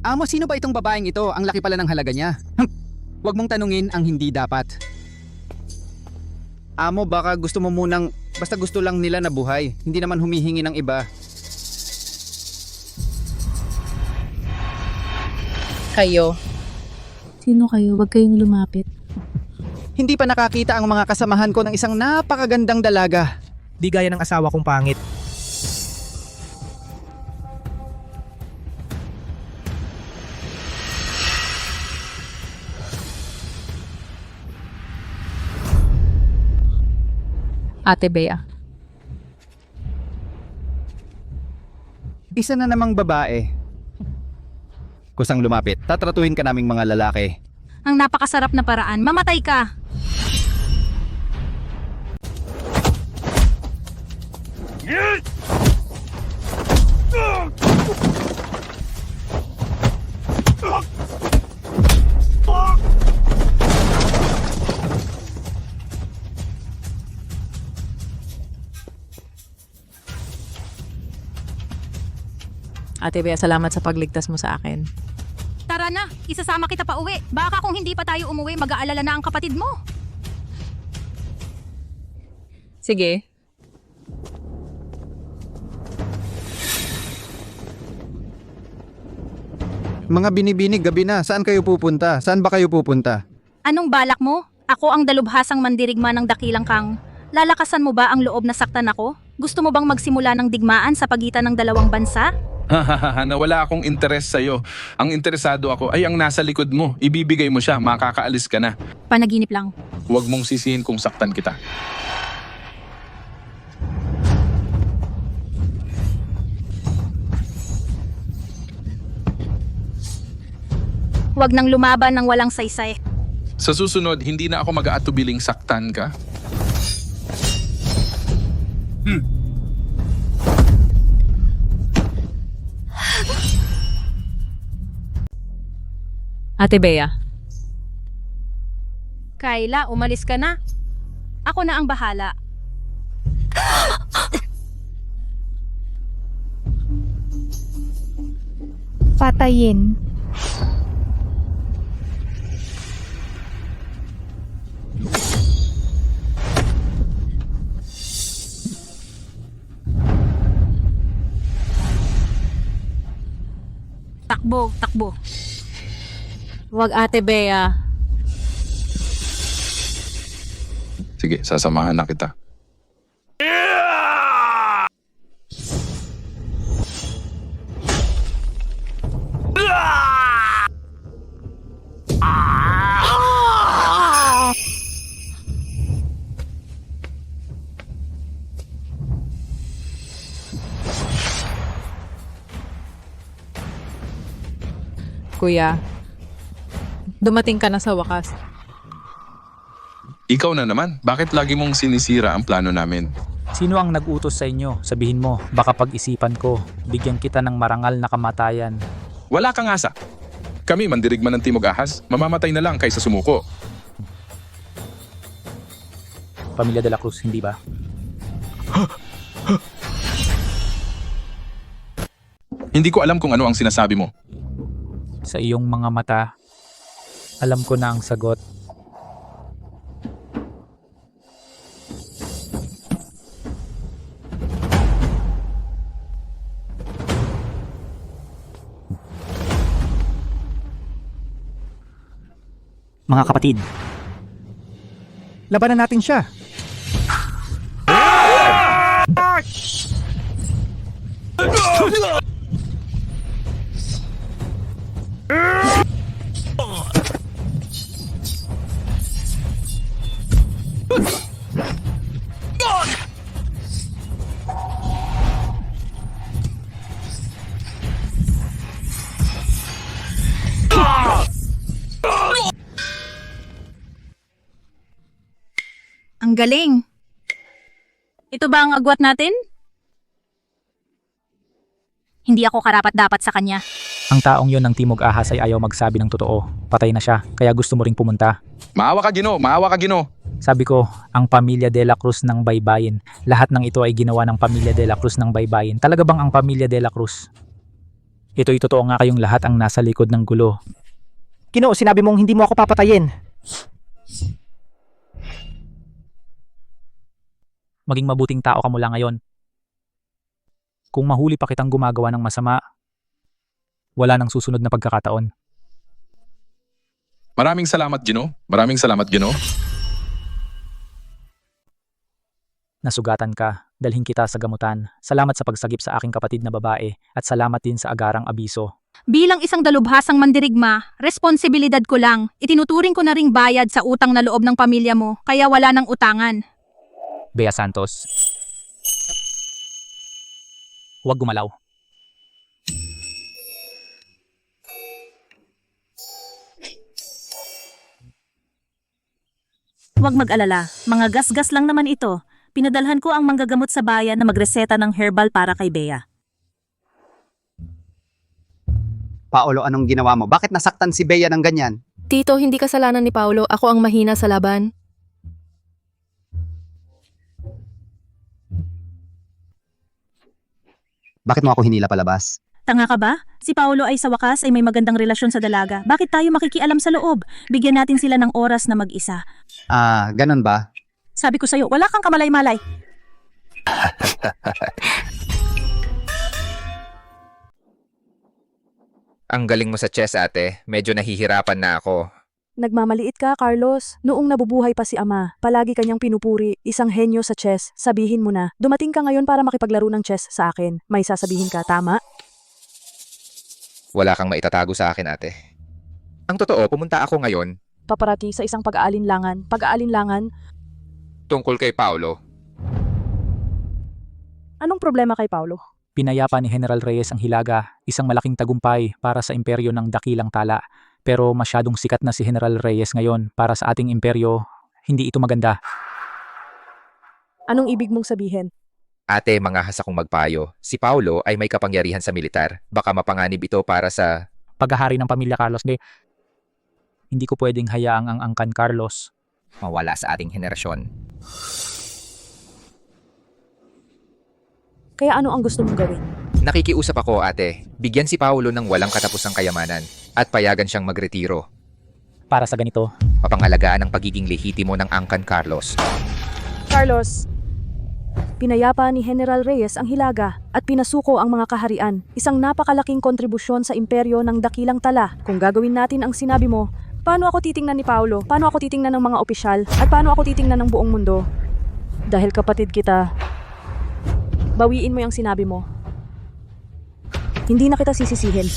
Amo, sino ba itong babaeng ito? Ang laki pala ng halaga niya. Huwag mong tanungin ang hindi dapat. Amo, baka gusto mo munang, basta gusto lang nila na buhay. Hindi naman humihingi ng iba. Kayo. Sino kayo? Huwag kayong lumapit. Hindi pa nakakita ang mga kasamahan ko ng isang napakagandang dalaga. Di gaya ng asawa kong pangit. Ate Bea. Isa na namang babae. Kusang lumapit, tatratuhin ka naming mga lalaki. Ang napakasarap na paraan, mamatay ka! Ate Bea, salamat sa pagligtas mo sa akin. Tara na, isasama kita pa uwi. Baka kung hindi pa tayo umuwi, mag-aalala na ang kapatid mo. Sige. Mga binibinig, gabi na. Saan kayo pupunta? Saan ba kayo pupunta? Anong balak mo? Ako ang dalubhasang mandirigma ng dakilang Kang. Lalakasan mo ba ang loob na saktan ako? Gusto mo bang magsimula ng digmaan sa pagitan ng 2 bansa? Na wala akong interes sa'yo. Ang interesado ako ay ang nasa likod mo. Ibibigay mo siya, makakaalis ka na. Panaginip lang. Huwag mong sisihin kung saktan kita. Huwag nang lumaban ng walang saysay. Sa susunod, hindi na ako mag-aatubiling saktan ka. Ate Bea, Kayla, umalis ka na. Ako na ang bahala. Patayin. Takbo, takbo. wag Ate Bea. Sige, sasamahan na kita. Kuya, dumating ka na sa wakas. Ikaw na naman, bakit lagi mong sinisira ang plano namin? Sino ang nag-utos sa inyo? Sabihin mo, baka pag-isipan ko. Bigyan kita ng marangal na kamatayan. Wala kang asa. Kami, mandirigman ng Timog Ahas, mamamatay na lang kaysa sumuko. Pamilya de la Cruz, hindi ba? Hindi ko alam kung ano ang sinasabi mo. Sa iyong mga mata, alam ko na ang sagot. Mga kapatid, labanan natin siya. Ang galing. Ito ba ang agwat natin? Hindi ako karapat-dapat sa kanya. Ang taong yon ng Timog Ahas ay ayaw magsabi ng totoo. Patay na siya, kaya gusto mo ring pumunta. Maawa ka, Gino! Maawa ka, Gino! Sabi ko, ang pamilya de la Cruz ng Baybayin. Lahat ng ito ay ginawa ng pamilya de la Cruz ng Baybayin. Talaga bang ang pamilya de la Cruz? Ito'y totoo nga kayong lahat ang nasa likod ng gulo. Ginoo, sinabi mong hindi mo ako papatayin. Maging mabuting tao ka mula ngayon. Kung mahuli pa kitang gumagawa ng masama, wala nang susunod na pagkakataon. Maraming salamat, Gino. Maraming salamat, Gino. Nasugatan ka, dalhin kita sa gamutan. Salamat sa pagsagip sa aking kapatid na babae at salamat din sa agarang abiso. Bilang isang dalubhasang mandirigma, responsibilidad ko lang. Itinuturing ko na ring bayad sa utang na loob ng pamilya mo, kaya wala nang utangan. Bea Santos. Huwag gumalaw. Huwag mag-alala, mga gasgas lang naman ito. Pinadalhan ko ang manggagamot sa bayan na magreseta ng herbal para kay Bea. Paolo, anong ginawa mo? Bakit nasaktan si Bea ng ganyan? Tito, hindi kasalanan ni Paolo. Ako ang mahina sa laban. Bakit mo ako hinila palabas? Tanga ka ba? Si Paolo ay sa wakas ay may magandang relasyon sa dalaga. Bakit tayo makikialam sa loob? Bigyan natin sila ng oras na mag-isa. Ganun ba? Sabi ko sa'yo, wala kang kamalay-malay. Ang galing mo sa chess, ate. Medyo nahihirapan na ako. Nagmamaliit ka, Carlos. Noong nabubuhay pa si ama, palagi kanyang pinupuri, isang henyo sa chess. Sabihin mo na, dumating ka ngayon para makipaglaro ng chess sa akin. May sasabihin ka, tama? Wala kang maitatago sa akin, ate. Ang totoo, pumunta ako ngayon Paparati sa isang pag-aalinlangan. Pag-aalinlangan? tungkol kay Paolo. Anong problema kay Paolo? Pinayapa ni General Reyes ang Hilaga, isang malaking tagumpay para sa imperyo ng Dakilang Tala. Pero masyadong sikat na si General Reyes ngayon para sa ating imperyo, hindi ito maganda. Anong ibig mong sabihin? Ate, mangahas akong magpayo. Si Paolo ay may kapangyarihan sa militar. Baka mapanganib ito para sa paghahari ng pamilya Carlos de. Hindi ko pwedeng hayaang ang Angkan Carlos mawala sa ating henerasyon. Kaya ano ang gusto mong gawin? Nakikiusap ako, ate. Bigyan si Paolo ng walang katapusang kayamanan at payagan siyang magretiro. para sa ganito. Mapangalagaan ang pagiging lehitimo ng Angkan Carlos. Carlos, pinayapa ni General Reyes ang Hilaga at pinasuko ang mga kaharian. Isang napakalaking kontribusyon sa imperyo ng Dakilang Tala. Kung gagawin natin ang sinabi mo, paano ako titingnan ni Paolo? Paano ako titingnan ng mga opisyal? At paano ako titingnan ng buong mundo? Dahil kapatid kita, bawiin mo yung sinabi mo. Hindi na kita sisisihin.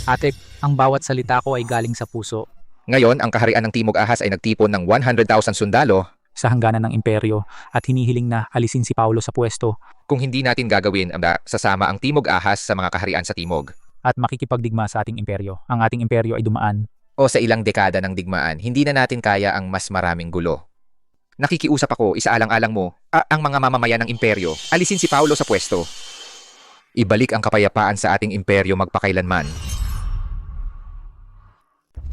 Ate, ang bawat salita ko ay galing sa puso. Ngayon, ang kaharian ng Timog Ahas ay nagtipon ng 100,000 sundalo sa hangganan ng imperyo at hinihiling na alisin si Paolo sa pwesto. Kung hindi natin gagawin, sasama ang Timog Ahas sa mga kaharian sa Timog. At makikipagdigma sa ating imperyo. Ang ating imperyo ay dumaan. O sa ilang dekada ng digmaan, hindi na natin kaya ang mas maraming gulo. Nakikiusap ako, isaalang-alang mo, ang mga mamamayan ng imperyo, alisin si Paolo sa pwesto. Ibalik ang kapayapaan sa ating imperyo magpakailanman.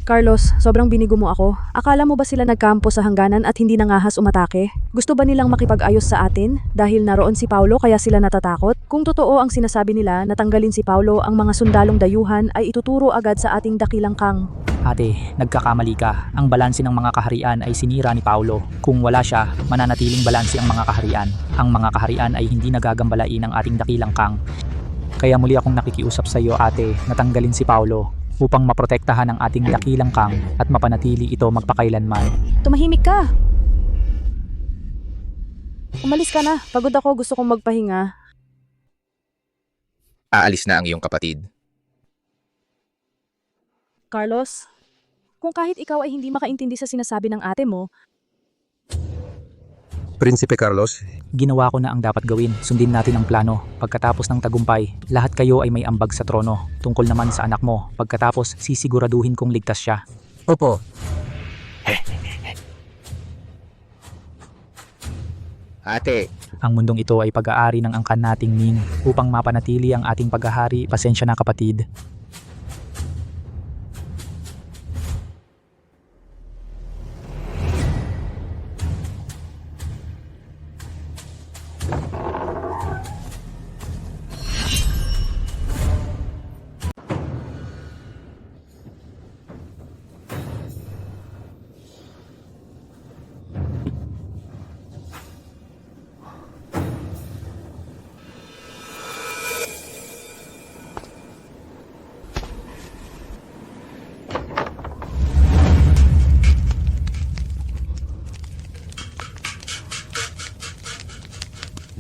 Carlos, sobrang binigo mo ako. Akala mo ba sila nagkampo sa hangganan at hindi nangahas umatake? Gusto ba nilang makipag-ayos sa atin? Dahil naroon si Paolo kaya sila natatakot? Kung totoo ang sinasabi nila na tanggalin si Paolo, ang mga sundalong dayuhan ay ituturo agad sa ating dakilang kang. Ate, nagkakamali ka. Ang balanse ng mga kaharian ay sinira ni Paolo. Kung wala siya, mananatiling balanse ang mga kaharian. Ang mga kaharian ay hindi nagagambalain ng ating dakilang kang. Kaya muli akong nakikiusap sa iyo, ate, natanggalin si Paolo upang maprotektahan ang ating dakilang kang at mapanatili ito magpakailanman. Tumahimik ka! Umalis ka na. Pagod ako, gusto kong magpahinga. Aalis na ang iyong kapatid. Carlos, kung kahit ikaw ay hindi makaintindi sa sinasabi ng ate mo, Prinsipe Carlos, ginawa ko na ang dapat gawin. Sundin natin ang plano. Pagkatapos ng tagumpay, lahat kayo ay may ambag sa trono. Tungkol naman sa anak mo, pagkatapos sisiguraduhin kong ligtas siya. Opo. Ate, ang mundong ito ay pag-aari ng angkan nating Ming. Upang mapanatili ang ating paghahari, pasensya na kapatid.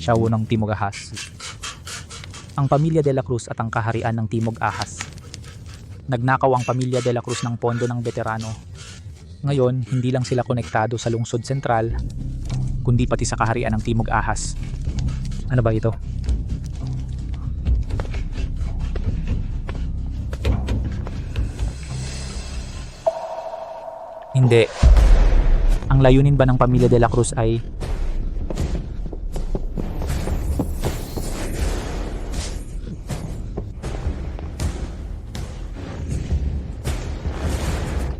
Siyawo ng Timog Ahas. Ang pamilya de la Cruz at ang kaharian ng Timog Ahas. Nagnakaw ang pamilya de la Cruz ng pondo ng veterano. Ngayon, hindi lang sila konektado sa lungsod sentral, kundi pati sa kaharian ng Timog Ahas. Ano ba ito? Hindi. Ang layunin ba ng pamilya de la Cruz ay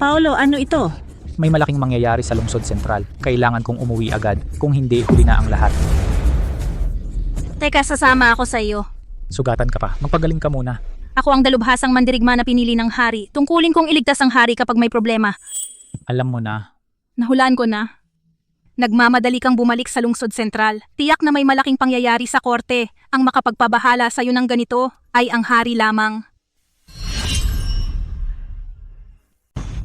Paolo, ano ito? may malaking mangyayari sa lungsod sentral. Kailangan kong umuwi agad. Kung hindi, huli na ang lahat. Teka, sasama ako sa iyo. Sugatan ka pa. Magpagaling ka muna. Ako ang dalubhasang mandirigma na pinili ng hari. Tungkulin kong iligtas ang hari kapag may problema. Alam mo na. Nahulaan ko na. Nagmamadali kang bumalik sa lungsod sentral. Tiyak na may malaking pangyayari sa korte. Ang makapagpabahala sa iyo ng ganito ay ang hari lamang.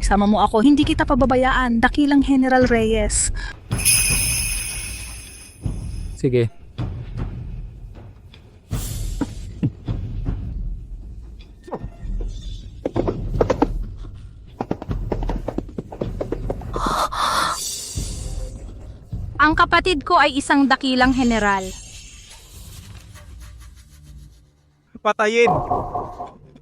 Sama mo ako, hindi kita pababayaan, dakilang General Reyes. Sige. Ang kapatid ko ay isang dakilang general. Patayin!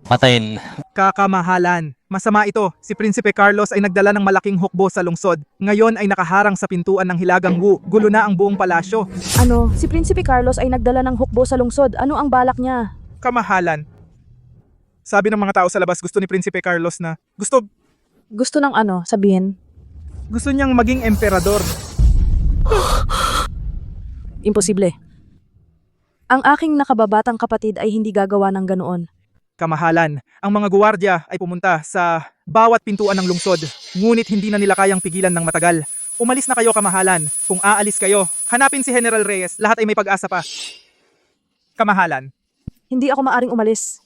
Patayin. Kakamahalan. Masama ito. Si Prinsipe Carlos ay nagdala ng malaking hukbo sa lungsod. Ngayon ay nakaharang sa pintuan ng Hilagang Wu. Gulo na ang buong palasyo. Ano, si Prinsipe Carlos ay nagdala ng hukbo sa lungsod. Ano ang balak niya? Kamahalan. Sabi ng mga tao sa labas, gusto ni Prinsipe Carlos na Gusto ng sabihin? Gusto niyang maging emperador. Imposible. Ang aking nakababatang kapatid ay hindi gagawa ng ganoon. Kamahalan, ang mga guwardya ay pumunta sa bawat pintuan ng lungsod, ngunit hindi na nila kayang pigilan ng matagal. Umalis na kayo, kamahalan. Kung aalis kayo, hanapin si General Reyes, lahat ay may pag-asa pa. Kamahalan. Hindi ako maaring umalis.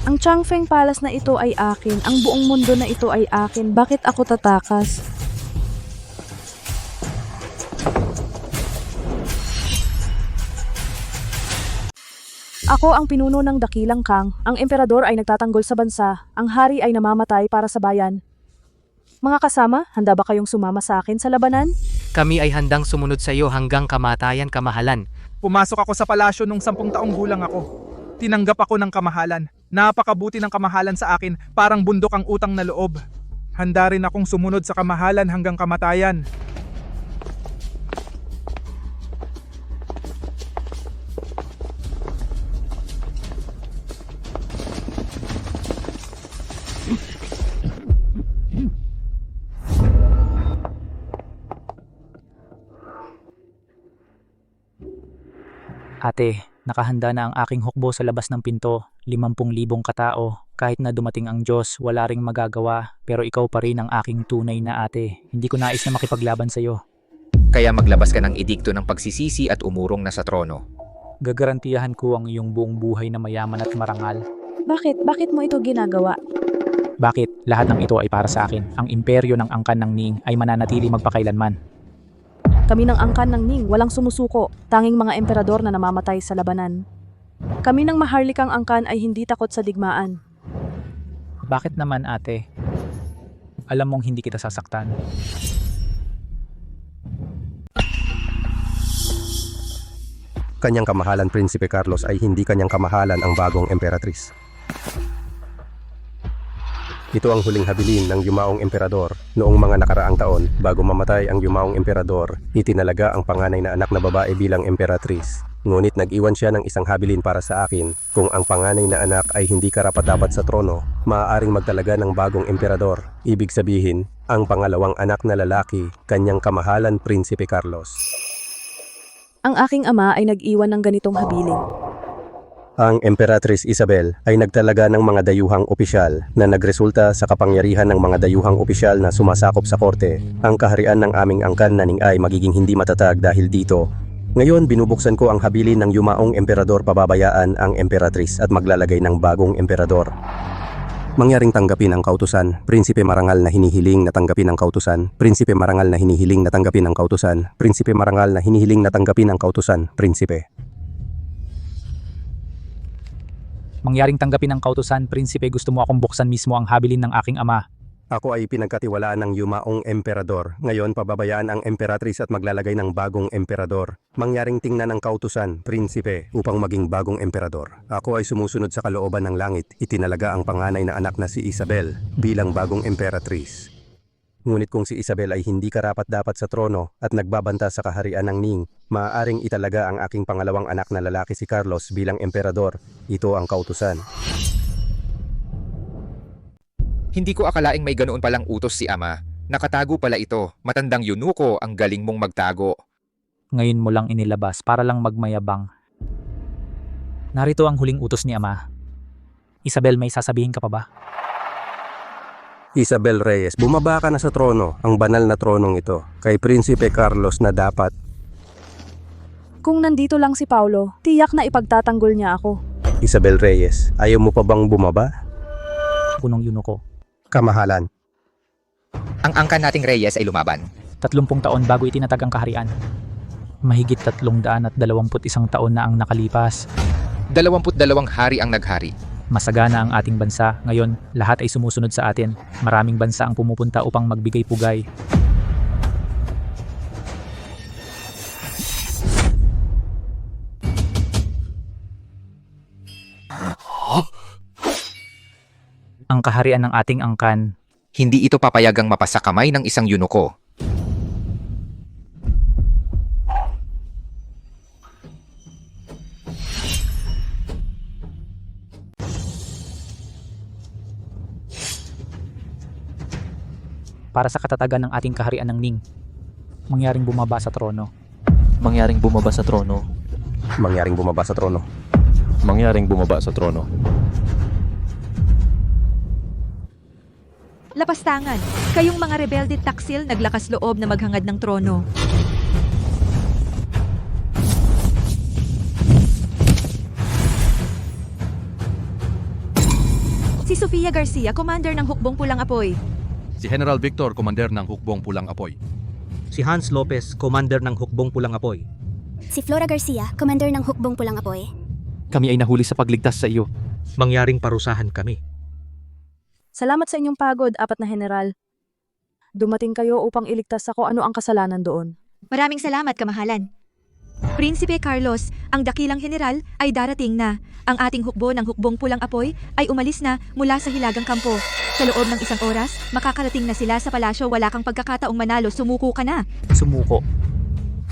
Ang Changfeng Palace na ito ay akin. Ang buong mundo na ito ay akin. Bakit ako tatakas? Ako ang pinuno ng Dakilang Kang. Ang emperador ay nagtatanggol sa bansa. Ang hari ay namamatay para sa bayan. Mga kasama, handa ba kayong sumama sa akin sa labanan? Kami ay handang sumunod sa iyo hanggang kamatayan, kamahalan. Pumasok ako sa palasyo nung 10 taong gulang ako. Tinanggap ako ng kamahalan. Napakabuti ng kamahalan sa akin, parang bundok ang utang na loob. Handa rin akong sumunod sa kamahalan hanggang kamatayan. Ate, nakahanda na ang aking hukbo sa labas ng pinto, 50,000 katao. Kahit na dumating ang Diyos, wala ring magagawa, pero ikaw pa rin ang aking tunay na ate. Hindi ko nais na makipaglaban sa iyo. Kaya maglabas ka ng edikto ng pagsisisi at umurong na sa trono. Gagarantiyahan ko ang iyong buong buhay na mayaman at marangal. Bakit? Bakit mo ito ginagawa? Bakit? Lahat ng ito ay para sa akin. Ang imperyo ng angkan ng Ning ay mananatili magpakailanman. Kami ng angkan ng Ning, walang sumusuko, tanging mga emperador na namamatay sa labanan. Kami ng maharlikang angkan ay hindi takot sa digmaan. Bakit naman, ate? Alam mong hindi kita sasaktan. Kanyang kamahalan Prinsipe Carlos ay hindi kanyang kamahalan ang bagong emperatriz. Ito ang huling habilin ng yumaong emperador. Noong mga nakaraang taon, bago mamatay ang yumaong emperador, itinalaga ang panganay na anak na babae bilang emperatriz. Ngunit nag-iwan siya ng isang habilin para sa akin. Kung ang panganay na anak ay hindi karapat-dapat sa trono, maaaring magtalaga ng bagong emperador. Ibig sabihin, ang pangalawang anak na lalaki, kanyang kamahalan Prinsipe Carlos. Ang aking ama ay nag-iwan ng ganitong habilin. Ang Emperatriz Isabel ay nagtalaga ng mga dayuhang opisyal na nagresulta sa kapangyarihan ng mga dayuhang opisyal na sumasakop sa korte. Ang kaharian ng aming angkan na Ning ay magiging hindi matatag dahil dito. Ngayon binubuksan ko ang habilin ng yumaong emperador, pababayaan ang emperatriz at maglalagay ng bagong emperador. Mangyaring tanggapin ang kautusan, Prinsipe marangal na hinihiling na tanggapin ang kautusan, Prinsipe marangal na hinihiling na tanggapin ang kautusan, Prinsipe marangal na hinihiling na tanggapin ang kautusan, Prinsipe. Mangyaring tanggapin ang kautusan, Prinsipe, gusto mo akong buksan mismo ang habilin ng aking ama. Ako ay pinagkatiwalaan ng yumaong emperador. Ngayon pababayaan ang emperatriz at maglalagay ng bagong emperador. Mangyaring tingnan ang kautusan, Prinsipe, upang maging bagong emperador. Ako ay sumusunod sa kalooban ng langit. Itinalaga ang panganay na anak na si Isabel bilang bagong emperatriz. Ngunit kung si Isabel ay hindi karapat-dapat sa trono at nagbabanta sa kaharian ng Ning, maaaring italaga ang aking pangalawang anak na lalaki si Carlos bilang emperador. Ito ang kautusan. Hindi ko akalaing may ganoon palang utos si ama. Nakatago pala ito. Matandang yunuko, ang galing mong magtago. Ngayon mo lang inilabas para lang magmayabang. Narito ang huling utos ni ama. Isabel, may sasabihin ka pa ba? Isabel Reyes, bumaba ka na sa trono, ang banal na tronong ito, kay Prinsipe Carlos na dapat. Kung nandito lang si Paulo, tiyak na ipagtatanggol niya ako. Isabel Reyes, ayaw mo pa bang bumaba? Punong yunuko. Kamahalan. Ang angkan nating Reyes ay lumaban. 30 taon bago itinatag ang kaharian. Mahigit 321 taon na ang nakalipas. 22 hari ang naghari. Masagana ang ating bansa. Ngayon, lahat ay sumusunod sa atin. Maraming bansa ang pumupunta upang magbigay pugay. Ang kaharian ng ating angkan. Hindi ito papayagang mapasa kamay ng isang yunuko. para sa katatagan ng ating kaharian ng Ning. Mangyaring bumaba sa trono. Mangyaring bumaba sa trono. Mangyaring bumaba sa trono. Mangyaring bumaba sa trono. Lapastangan, kayong mga rebelde taksil naglakas loob na maghangad ng trono. Si Sofia Garcia, commander ng Hukbong Pulang Apoy. Si General Victor, commander ng Hukbong Pulang Apoy. Si Hans Lopez, commander ng Hukbong Pulang Apoy. Si Flora Garcia, commander ng Hukbong Pulang Apoy. Kami ay nahuli sa pagligtas sa iyo. Mangyaring parusahan kami. Salamat sa inyong pagod, 4 na general. Dumating kayo upang iligtas ako ano ang kasalanan doon. Maraming salamat, kamahalan. Prinsipe Carlos, ang dakilang general, ay darating na. Ang ating hukbo ng Hukbong Pulang Apoy ay umalis na mula sa Hilagang Kampo. Sa loob ng 1 oras, makakarating na sila sa palasyo. Wala kang pagkakataong manalo, sumuko ka na. Sumuko.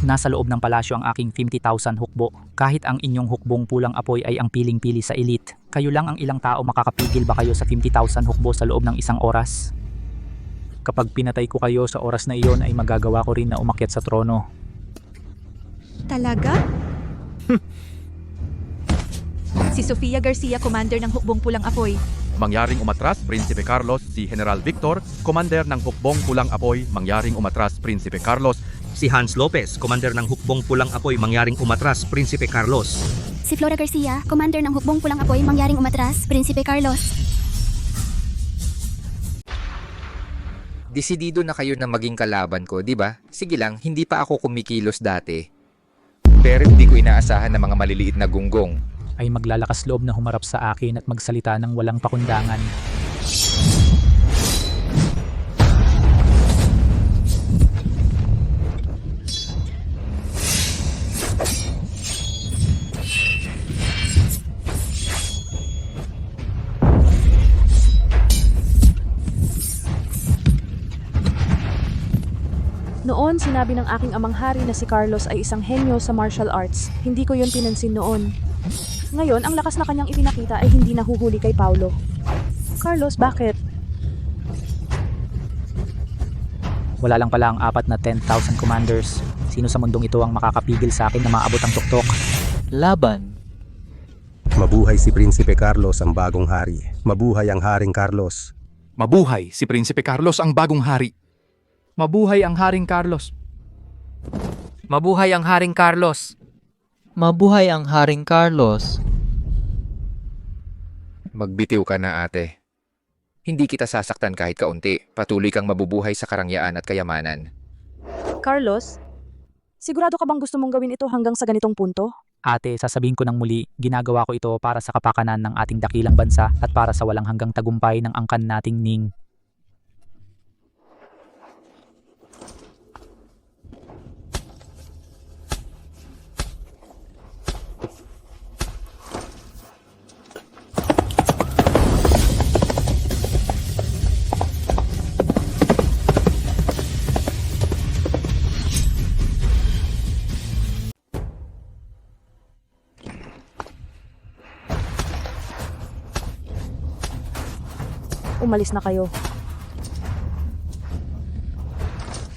Nasa loob ng palasyo ang aking 50,000 hukbo. Kahit ang inyong Hukbong Pulang Apoy ay ang piling-pili sa elite. Kayo lang ang ilang tao, makakapigil ba kayo sa 50,000 hukbo sa loob ng 1 oras? Kapag pinatay ko kayo sa oras na iyon ay magagawa ko rin na umakyat sa trono. Talaga? Si Sofia Garcia, commander ng Hukbong Pulang Apoy. Mangyaring umatras, Prinsipe Carlos. Si General Victor, commander ng Hukbong Pulang Apoy. Mangyaring umatras, Prinsipe Carlos. Si Hans Lopez, commander ng Hukbong Pulang Apoy. Mangyaring umatras, Prinsipe Carlos. Si Flora Garcia, commander ng Hukbong Pulang Apoy. Mangyaring umatras, Prinsipe Carlos. Desidido na kayo na maging kalaban ko, di ba? Sige lang, hindi pa ako kumikilos dati. Pero hindi ko inaasahan na mga maliliit na gunggong ay maglalakas loob na humarap sa akin at magsalita ng walang pakundangan. Noon, sinabi ng aking amang hari na si Carlos ay isang henyo sa martial arts. Hindi ko yun pinansin noon. Ngayon, ang lakas na kanyang ipinakita ay hindi nahuhuli kay Paulo. Carlos, bakit? Wala lang pala ang 4 na 10,000 commanders. Sino sa mundong ito ang makakapigil sa akin na maabot ang tuktok? Laban. Mabuhay si Prinsipe Carlos, ang bagong hari. Mabuhay ang Haring Carlos. Mabuhay si Prinsipe Carlos, ang bagong hari. Mabuhay ang Haring Carlos. Mabuhay ang Haring Carlos. Mabuhay ang Haring Carlos. Magbitiw ka na, ate. Hindi kita sasaktan kahit kaunti. Patuloy kang mabubuhay sa karangyaan at kayamanan. Carlos, sigurado ka bang gusto mong gawin ito hanggang sa ganitong punto? Ate, sasabihin ko ng muli, ginagawa ko ito para sa kapakanan ng ating dakilang bansa at para sa walang hanggang tagumpay ng angkan nating Ning. Umalis na kayo.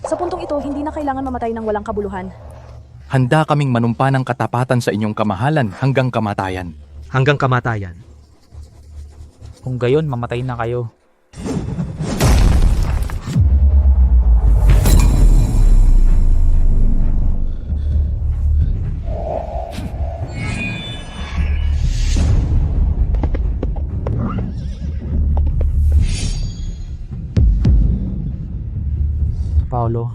Sa puntong ito, hindi na kailangan mamatay ng walang kabuluhan. Handa kaming manumpa ng katapatan sa inyong kamahalan hanggang kamatayan. Hanggang kamatayan. Kung gayon, mamatay na kayo. Paulo,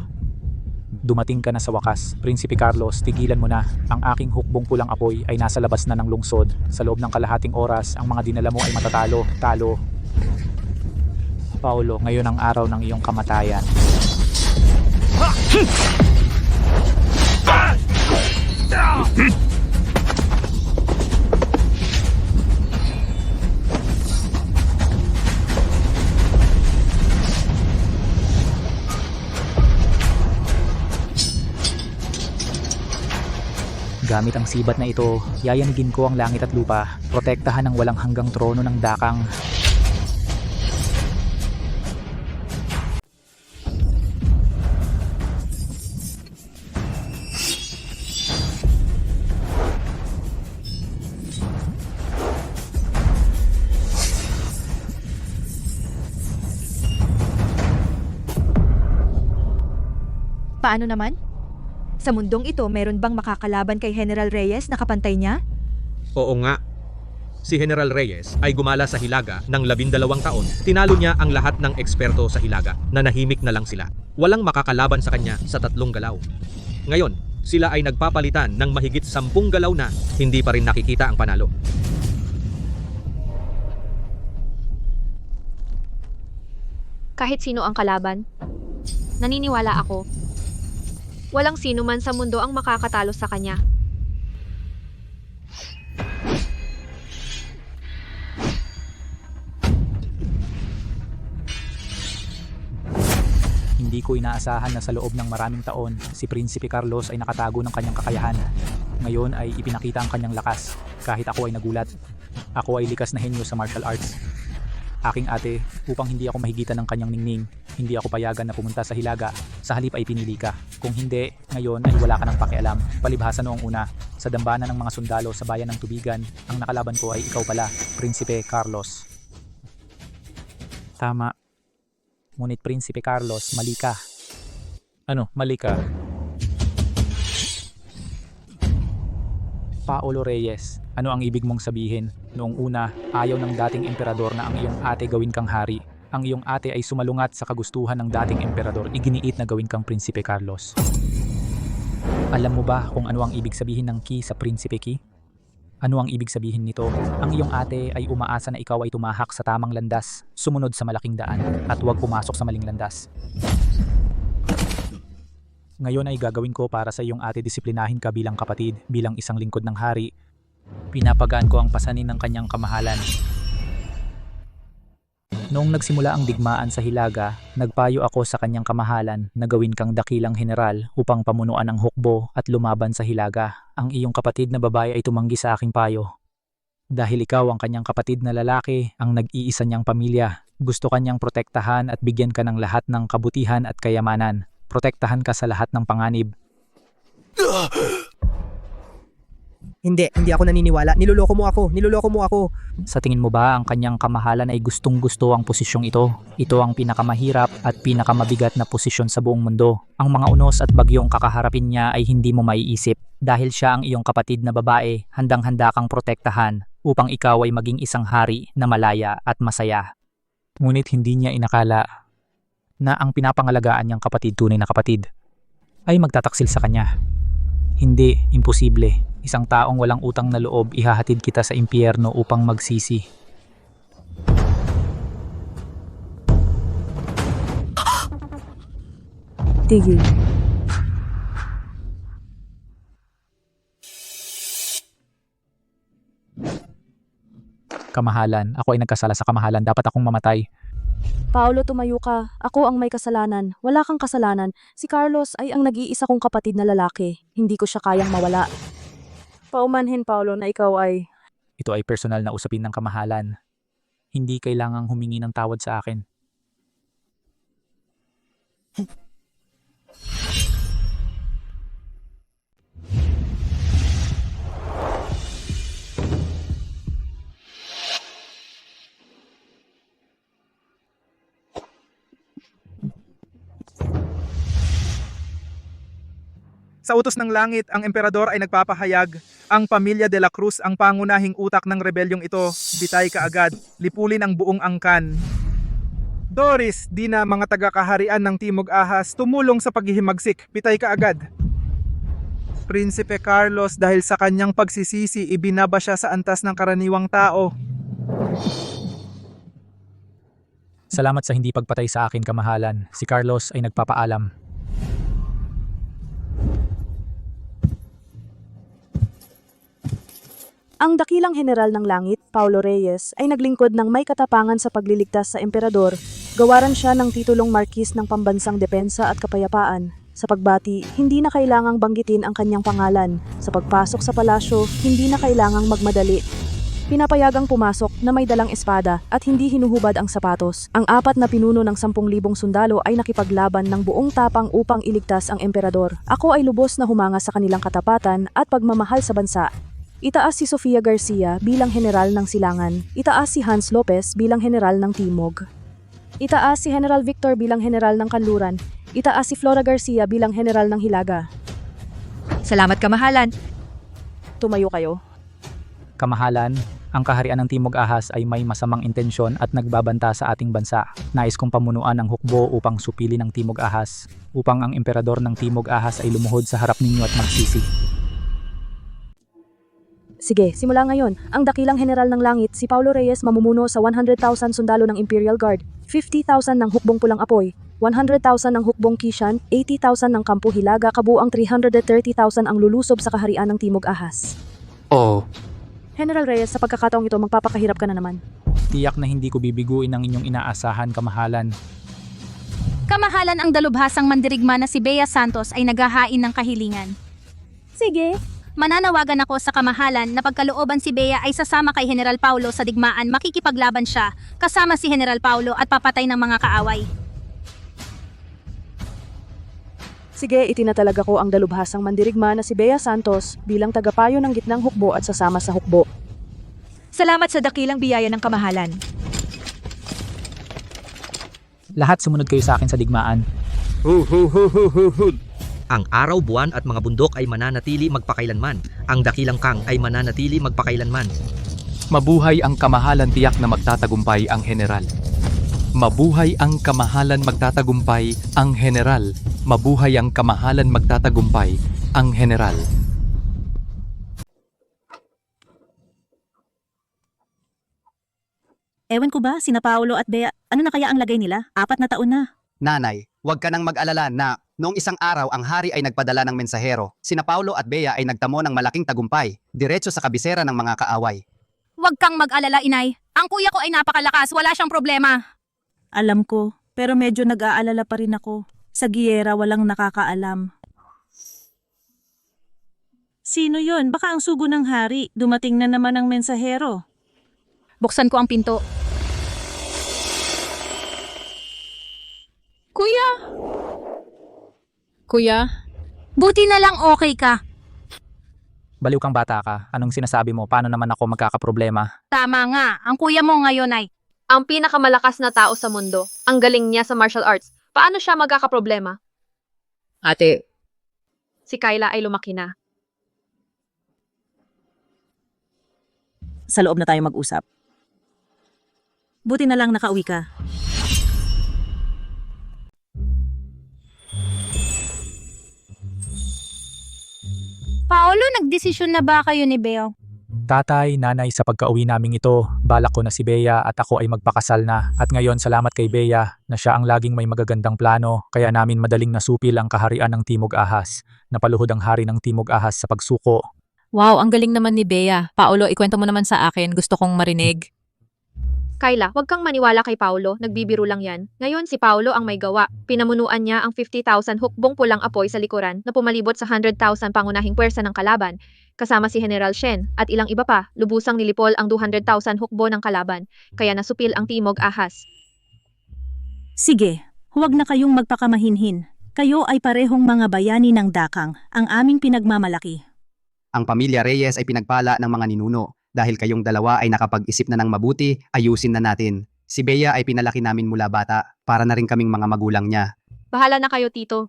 dumating ka na sa wakas. Prinsipe Carlos, tigilan mo na. Ang aking Hukbong Pulang Apoy ay nasa labas na ng lungsod. Sa loob ng kalahating oras, ang mga dinala mo ay matatalo. Talo. Paulo, ngayon ang araw ng iyong kamatayan. Gamit ang sibat na ito, yayanigin ko ang langit at lupa, protektahan ang walang hanggang trono ng dakang. Paano naman? Sa mundong ito, meron bang makakalaban kay General Reyes na kapantay niya? Oo nga. Si General Reyes ay gumala sa Hilaga ng 12 taon. Tinalo niya ang lahat ng eksperto sa Hilaga. Nanahimik na lang sila. Walang makakalaban sa kanya sa 3 galaw. Ngayon, sila ay nagpapalitan ng mahigit 10 galaw na hindi pa rin nakikita ang panalo. Kahit sino ang kalaban, naniniwala ako, walang sino man sa mundo ang makakatalo sa kanya. Hindi ko inaasahan na sa loob ng maraming taon, si Prinsipe Carlos ay nakatago ng kanyang kakayahan. Ngayon ay ipinakita ang kanyang lakas, kahit ako ay nagulat. Ako ay likas na henyo sa martial arts. Aking ate, upang hindi ako mahigitan ng kanyang ningning, hindi ako payagan na pumunta sa Hilaga. Sa halip ay pinili ka. Kung hindi, ngayon ay wala ka ng pakialam. Palibhasa noong una, sa dambana ng mga sundalo sa bayan ng Tubigan, ang nakalaban ko ay ikaw pala, Prinsipe Carlos. Tama. Ngunit Prinsipe Carlos, mali ka. Ano, mali ka? Paolo Reyes, ano ang ibig mong sabihin? Noong una, ayaw ng dating emperador na ang iyong ate gawin kang hari. Ang iyong ate ay sumalungat sa kagustuhan ng dating emperador, iginiit na gawin kang Prinsipe Carlos. Alam mo ba kung ano ang ibig sabihin ng ki sa Prinsipe Ki? Ano ang ibig sabihin nito? Ang iyong ate ay umaasa na ikaw ay tumahak sa tamang landas, sumunod sa malaking daan, at huwag pumasok sa maling landas. Ngayon ay gagawin ko para sa iyong ate, disiplinahin ka bilang kapatid, bilang isang lingkod ng hari. Pinapagaan ko ang pasanin ng kanyang kamahalan. Noong nagsimula ang digmaan sa Hilaga, nagpayo ako sa kanyang kamahalan na gawin kang dakilang general upang pamunuan ang hukbo at lumaban sa Hilaga. Ang iyong kapatid na babae ay tumanggi sa aking payo. Dahil ikaw ang kanyang kapatid na lalaki, ang nag-iisa niyang pamilya, gusto kanyang protektahan at bigyan ka ng lahat ng kabutihan at kayamanan. Protektahan ka sa lahat ng panganib. Hindi ako naniniwala. Niloloko mo ako. Sa tingin mo ba ang kanyang kamahalan ay gustong-gusto ang posisyong ito? Ito ang pinakamahirap at pinakamabigat na posisyon sa buong mundo. Ang mga unos at bagyong kakaharapin niya ay hindi mo maiisip. Dahil siya ang iyong kapatid na babae, handang-handa kang protektahan upang ikaw ay maging isang hari na malaya at masaya. Ngunit hindi niya inakala na ang pinapangalagaan niyang kapatid, tunay na kapatid, ay magtataksil sa kanya. Hindi, imposible. Isang taong walang utang na loob, ihahatid kita sa impyerno upang magsisi. Tigil. Kamahalan, ako ay nagkasala sa kamahalan, dapat akong mamatay. Paolo, tumayo ka. Ako ang may kasalanan. Wala kang kasalanan. Si Carlos ay ang nag-iisa kong kapatid na lalaki. Hindi ko siya kayang mawala. Paumanhin, Paolo, na ikaw ay... Ito ay personal na usapin ng kamahalan. Hindi kailangang humingi ng tawad sa akin. Sa utos ng langit, ang emperador ay nagpapahayag, ang pamilya de la Cruz ang pangunahing utak ng rebelyong ito, bitay kaagad, lipulin ang buong angkan. Doris, di na mga taga-kaharian ng Timog Ahas, tumulong sa paghihimagsik, bitay kaagad. Prinsipe Carlos, dahil sa kanyang pagsisisi, ibinaba siya sa antas ng karaniwang tao. Salamat sa hindi pagpatay sa akin, kamahalan. Si Carlos ay nagpapaalam. Ang dakilang general ng langit, Paolo Reyes, ay naglingkod ng may katapangan sa pagliligtas sa emperador. Gawaran siya ng titulong Marquis ng Pambansang Depensa at Kapayapaan. Sa pagbati, hindi na kailangang banggitin ang kanyang pangalan. Sa pagpasok sa palasyo, hindi na kailangang magmadali. Pinapayagang pumasok na may dalang espada at hindi hinuhubad ang sapatos. Ang 4 na pinuno ng 10,000 sundalo ay nakipaglaban ng buong tapang upang iligtas ang emperador. Ako ay lubos na humanga sa kanilang katapatan at pagmamahal sa bansa. Itaas si Sofia Garcia bilang general ng Silangan. Itaas si Hans Lopez bilang general ng Timog. Itaas si General Victor bilang general ng Kanluran. itaas si Flora Garcia bilang General ng Hilaga. Salamat kamahalan. Tumayo kayo. Kamahalan, ang kaharian ng Timog Ahas ay may masamang intensyon at nagbabanta sa ating bansa. Nais kong pamunuan ang hukbo upang supili ng Timog Ahas, upang ang emperador ng Timog Ahas ay lumuhod sa harap ninyo at magsisi. Sige, simula ngayon, ang dakilang General ng Langit, si Paulo Reyes, mamumuno sa 100,000 sundalo ng Imperial Guard, 50,000 ng hukbong pulang apoy, 100,000 ng hukbong Kishan, 80,000 ng kampo Hilaga, kabuang 330,000 ang lulusob sa kaharian ng Timog Ahas. Oh. General Reyes, sa pagkakataong ito, magpapakahirap ka na naman. Tiyak na hindi ko bibiguin ang inyong inaasahan, kamahalan. Kamahalan, ang dalubhasang mandirigma na si Bea Santos ay naghahain ng kahilingan. Sige. Mananawagan ako sa kamahalan na pagkalooban si Bea ay sasama kay General Paulo sa digmaan, makikipaglaban siya kasama si General Paulo at papatay ng mga kaaway. Sige, itinatalaga ko ang dalubhasang mandirigma na si Bea Santos bilang tagapayo ng gitnang hukbo at sasama sa hukbo. Salamat sa dakilang biyaya ng kamahalan. Lahat sumunod kayo sa akin sa digmaan. Ang araw, buwan at mga bundok ay mananatili magpakailanman. Ang dakilang kang ay mananatili magpakailanman. Mabuhay ang kamahalan, tiyak na magtatagumpay ang general. Mabuhay ang kamahalan, magtatagumpay ang general. Mabuhay ang kamahalan, magtatagumpay ang general. Ewan ko ba, sina Paulo at Bea, ano na kaya ang lagay nila? 4 na taon na. Nanay, huwag ka nang mag-alala na noong isang araw ang hari ay nagpadala ng mensahero. Sina Paulo at Bea ay nagtamo ng malaking tagumpay, diretso sa kabisera ng mga kaaway. Huwag kang mag-alala, inay. Ang kuya ko ay napakalakas, wala siyang problema. Alam ko, pero medyo nag-aalala pa rin ako. Sa giyera walang nakakaalam. Sino yon? Baka ang sugo ng hari. Dumating na naman ang mensahero. Buksan ko ang pinto. Kuya? Kuya? Buti na lang okay ka. Baliw kang bata ka. Anong sinasabi mo? Paano naman ako magkakaproblema? Tama nga, ang kuya mo ngayon ay ang pinakamalakas na tao sa mundo. Ang galing niya sa martial arts. Paano siya magkakaproblema? Ate, Si Kyla ay lumaki na. Sa loob na tayo mag-usap. Buti na lang nakauwi ka. Paolo, nagdesisyon na ba kayo ni Beo? Tatay, nanay, sa pagka-uwi naming ito, balak ko na si Bea at ako ay magpakasal na. At ngayon, salamat kay Bea na siya ang laging may magagandang plano, kaya namin madaling nasupil ang kaharian ng Timog Ahas. Napaluhod ang hari ng Timog Ahas sa pagsuko. wow, ang galing naman ni Bea. Paolo, ikwento mo naman sa akin. Gusto kong marinig. Kyla, huwag kang maniwala kay Paulo. Nagbibiro lang yan. Ngayon si Paulo ang may gawa. Pinamunuan niya ang 50,000 hukbong pulang apoy sa likuran na pumalibot sa 100,000 pangunahing pwersa ng kalaban. Kasama si General Shen at ilang iba pa, lubusang nilipol ang 200,000 hukbo ng kalaban. Kaya nasupil ang Timog Ahas. Sige, huwag na kayong magpakamahinhin. Kayo ay parehong mga bayani ng Dakang, ang aming pinagmamalaki. Ang pamilya Reyes ay pinagpala ng mga ninuno. Dahil kayong dalawa ay nakapag-isip na ng mabuti, ayusin na natin. Si Bea ay pinalaki namin mula bata, para na rin kaming mga magulang niya. Bahala na kayo, Tito.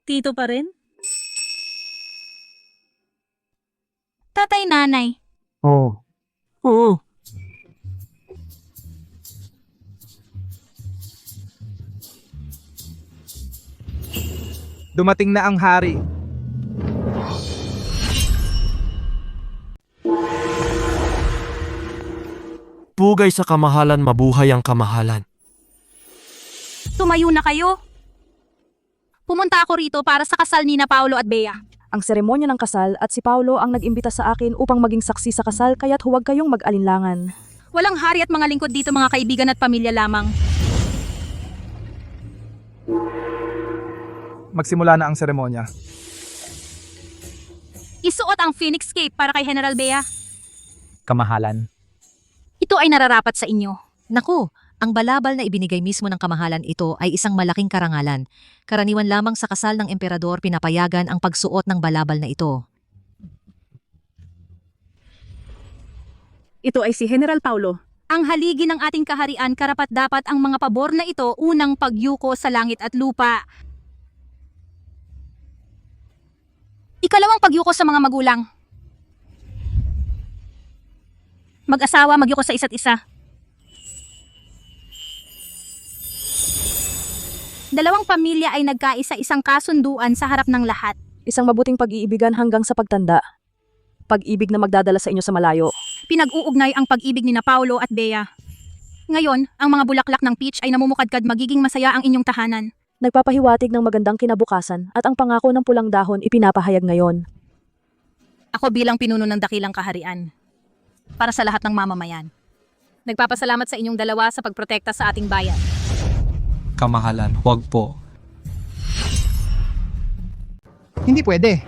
Tito pa rin? Tatay, nanay. Oo. Oo. Dumating na ang hari. Pugay sa kamahalan, mabuhay ang kamahalan. Tumayo na kayo. Pumunta ako rito para sa kasal ni na Paulo at Bea. Ang seremonya ng kasal at si Paulo ang nag-imbita sa akin upang maging saksi sa kasal kaya't huwag kayong mag-alinlangan. Walang hari at mga lingkod dito, mga kaibigan at pamilya lamang. Magsimula na ang seremonya. Isuot ang Phoenix Cape para kay General Bea. Kamahalan. Ito ay nararapat sa inyo. Naku, ang balabal na ibinigay mismo ng kamahalan ito ay isang malaking karangalan. Karaniwan lamang sa kasal ng emperador pinapayagan ang pagsuot ng balabal na ito. Ito ay si General Paulo. Ang haligi ng ating kaharian, karapat-dapat ang mga pabor na ito unang pagyuko sa langit at lupa. Ikalawang pagyuko sa mga magulang. Mag-asawa, magyuko sa isa't isa. Dalawang pamilya ay nagkaisa isang kasunduan sa harap ng lahat. Isang mabuting pag-iibigan hanggang sa pagtanda. Pag-ibig na magdadala sa inyo sa malayo. Pinag-uugnay ang pag-ibig ni na Paulo at Bea. Ngayon, ang mga bulaklak ng peach ay namumukadkad, magiging masaya ang inyong tahanan. Nagpapahiwatig ng magandang kinabukasan at ang pangako ng pulang dahon ipinapahayag ngayon. Ako bilang pinuno ng dakilang kaharian, para sa lahat ng mamamayan. Nagpapasalamat sa inyong dalawa sa pagprotekta sa ating bayan. Kamahalan, huwag po. Hindi pwede.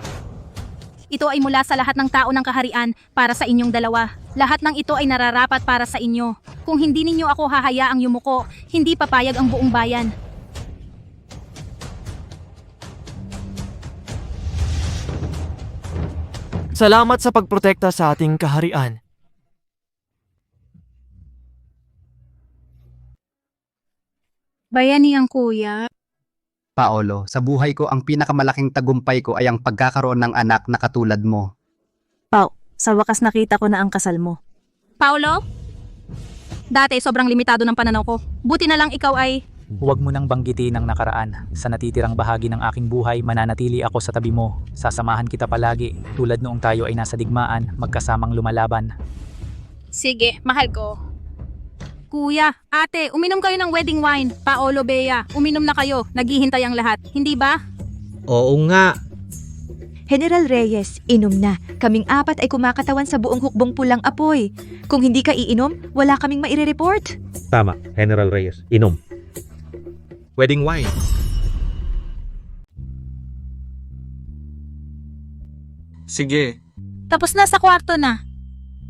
Ito ay mula sa lahat ng tao ng kaharian para sa inyong dalawa. Lahat ng ito ay nararapat para sa inyo. Kung hindi ninyo ako hahayaang yumuko, hindi papayag ang buong bayan. Salamat sa pagprotekta sa ating kaharian. Bayani ang kuya. Paolo, sa buhay ko ang pinakamalaking tagumpay ko ay ang pagkakaroon ng anak na katulad mo. Pao, sa wakas nakita ko na ang kasal mo. Paulo? Dati sobrang limitado ng pananaw ko. Buti na lang ikaw ay... Huwag mo nang banggitin ang nakaraan. Sa natitirang bahagi ng aking buhay, mananatili ako sa tabi mo. Sasamahan kita palagi. Tulad noong tayo ay nasa digmaan, magkasamang lumalaban. Sige, mahal ko. Kuya, ate, uminom kayo ng wedding wine. Paolo, Bea, uminom na kayo. Naghihintay ang lahat. Hindi ba? Oo nga. General Reyes, inom na. Kaming apat ay kumakatawan sa buong hukbong pulang apoy. Kung hindi ka iinom, wala kaming maire-report. Tama, General Reyes. Inom. Wedding wine. Sige. Tapos na, sa kwarto na.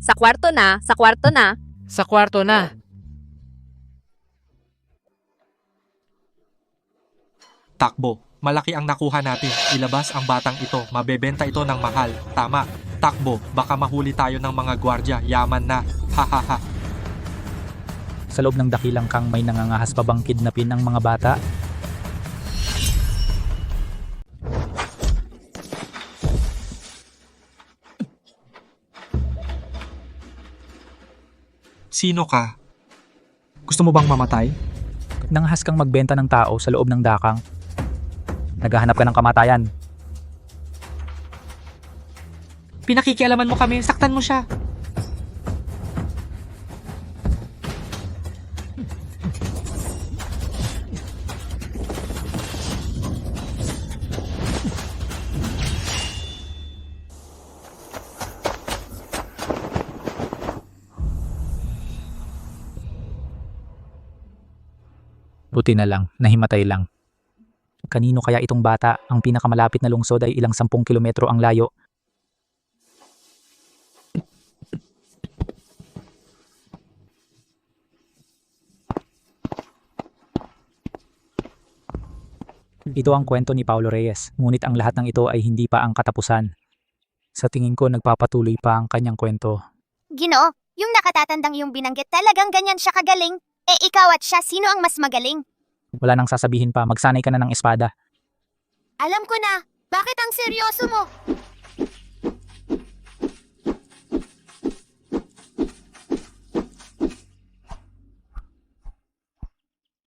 Sa kwarto na, sa kwarto na. Sa kwarto na. Takbo. Malaki ang nakuha natin. Ilabas ang batang ito. Mabebenta ito ng mahal. Tama. Takbo. Baka mahuli tayo ng mga gwardya. Yaman na. Hahaha. Sa loob ng dakilang kang may nangangahas pa bang kidnapin ang mga bata? Sino ka? Gusto mo bang mamatay? Nangahas kang magbenta ng tao sa loob ng dakang. Naghahanap ka ng kamatayan. Pinakikialaman mo kami. Saktan mo siya. Buti na lang, nahimatay lang. Kanino kaya itong bata? Ang pinakamalapit na lungsod ay ilang 10 kilometro ang layo. Ito ang kwento ni Paulo Reyes, ngunit ang lahat ng ito ay hindi pa ang katapusan. Sa tingin ko, nagpapatuloy pa ang kanyang kwento. Ginoo, yung nakatatandang yung binanggit talagang ganyan siya kagaling. Eh ikaw at siya, sino ang mas magaling? Wala nang sasabihin pa, magsanay ka na ng espada. Alam ko na, bakit ang seryoso mo?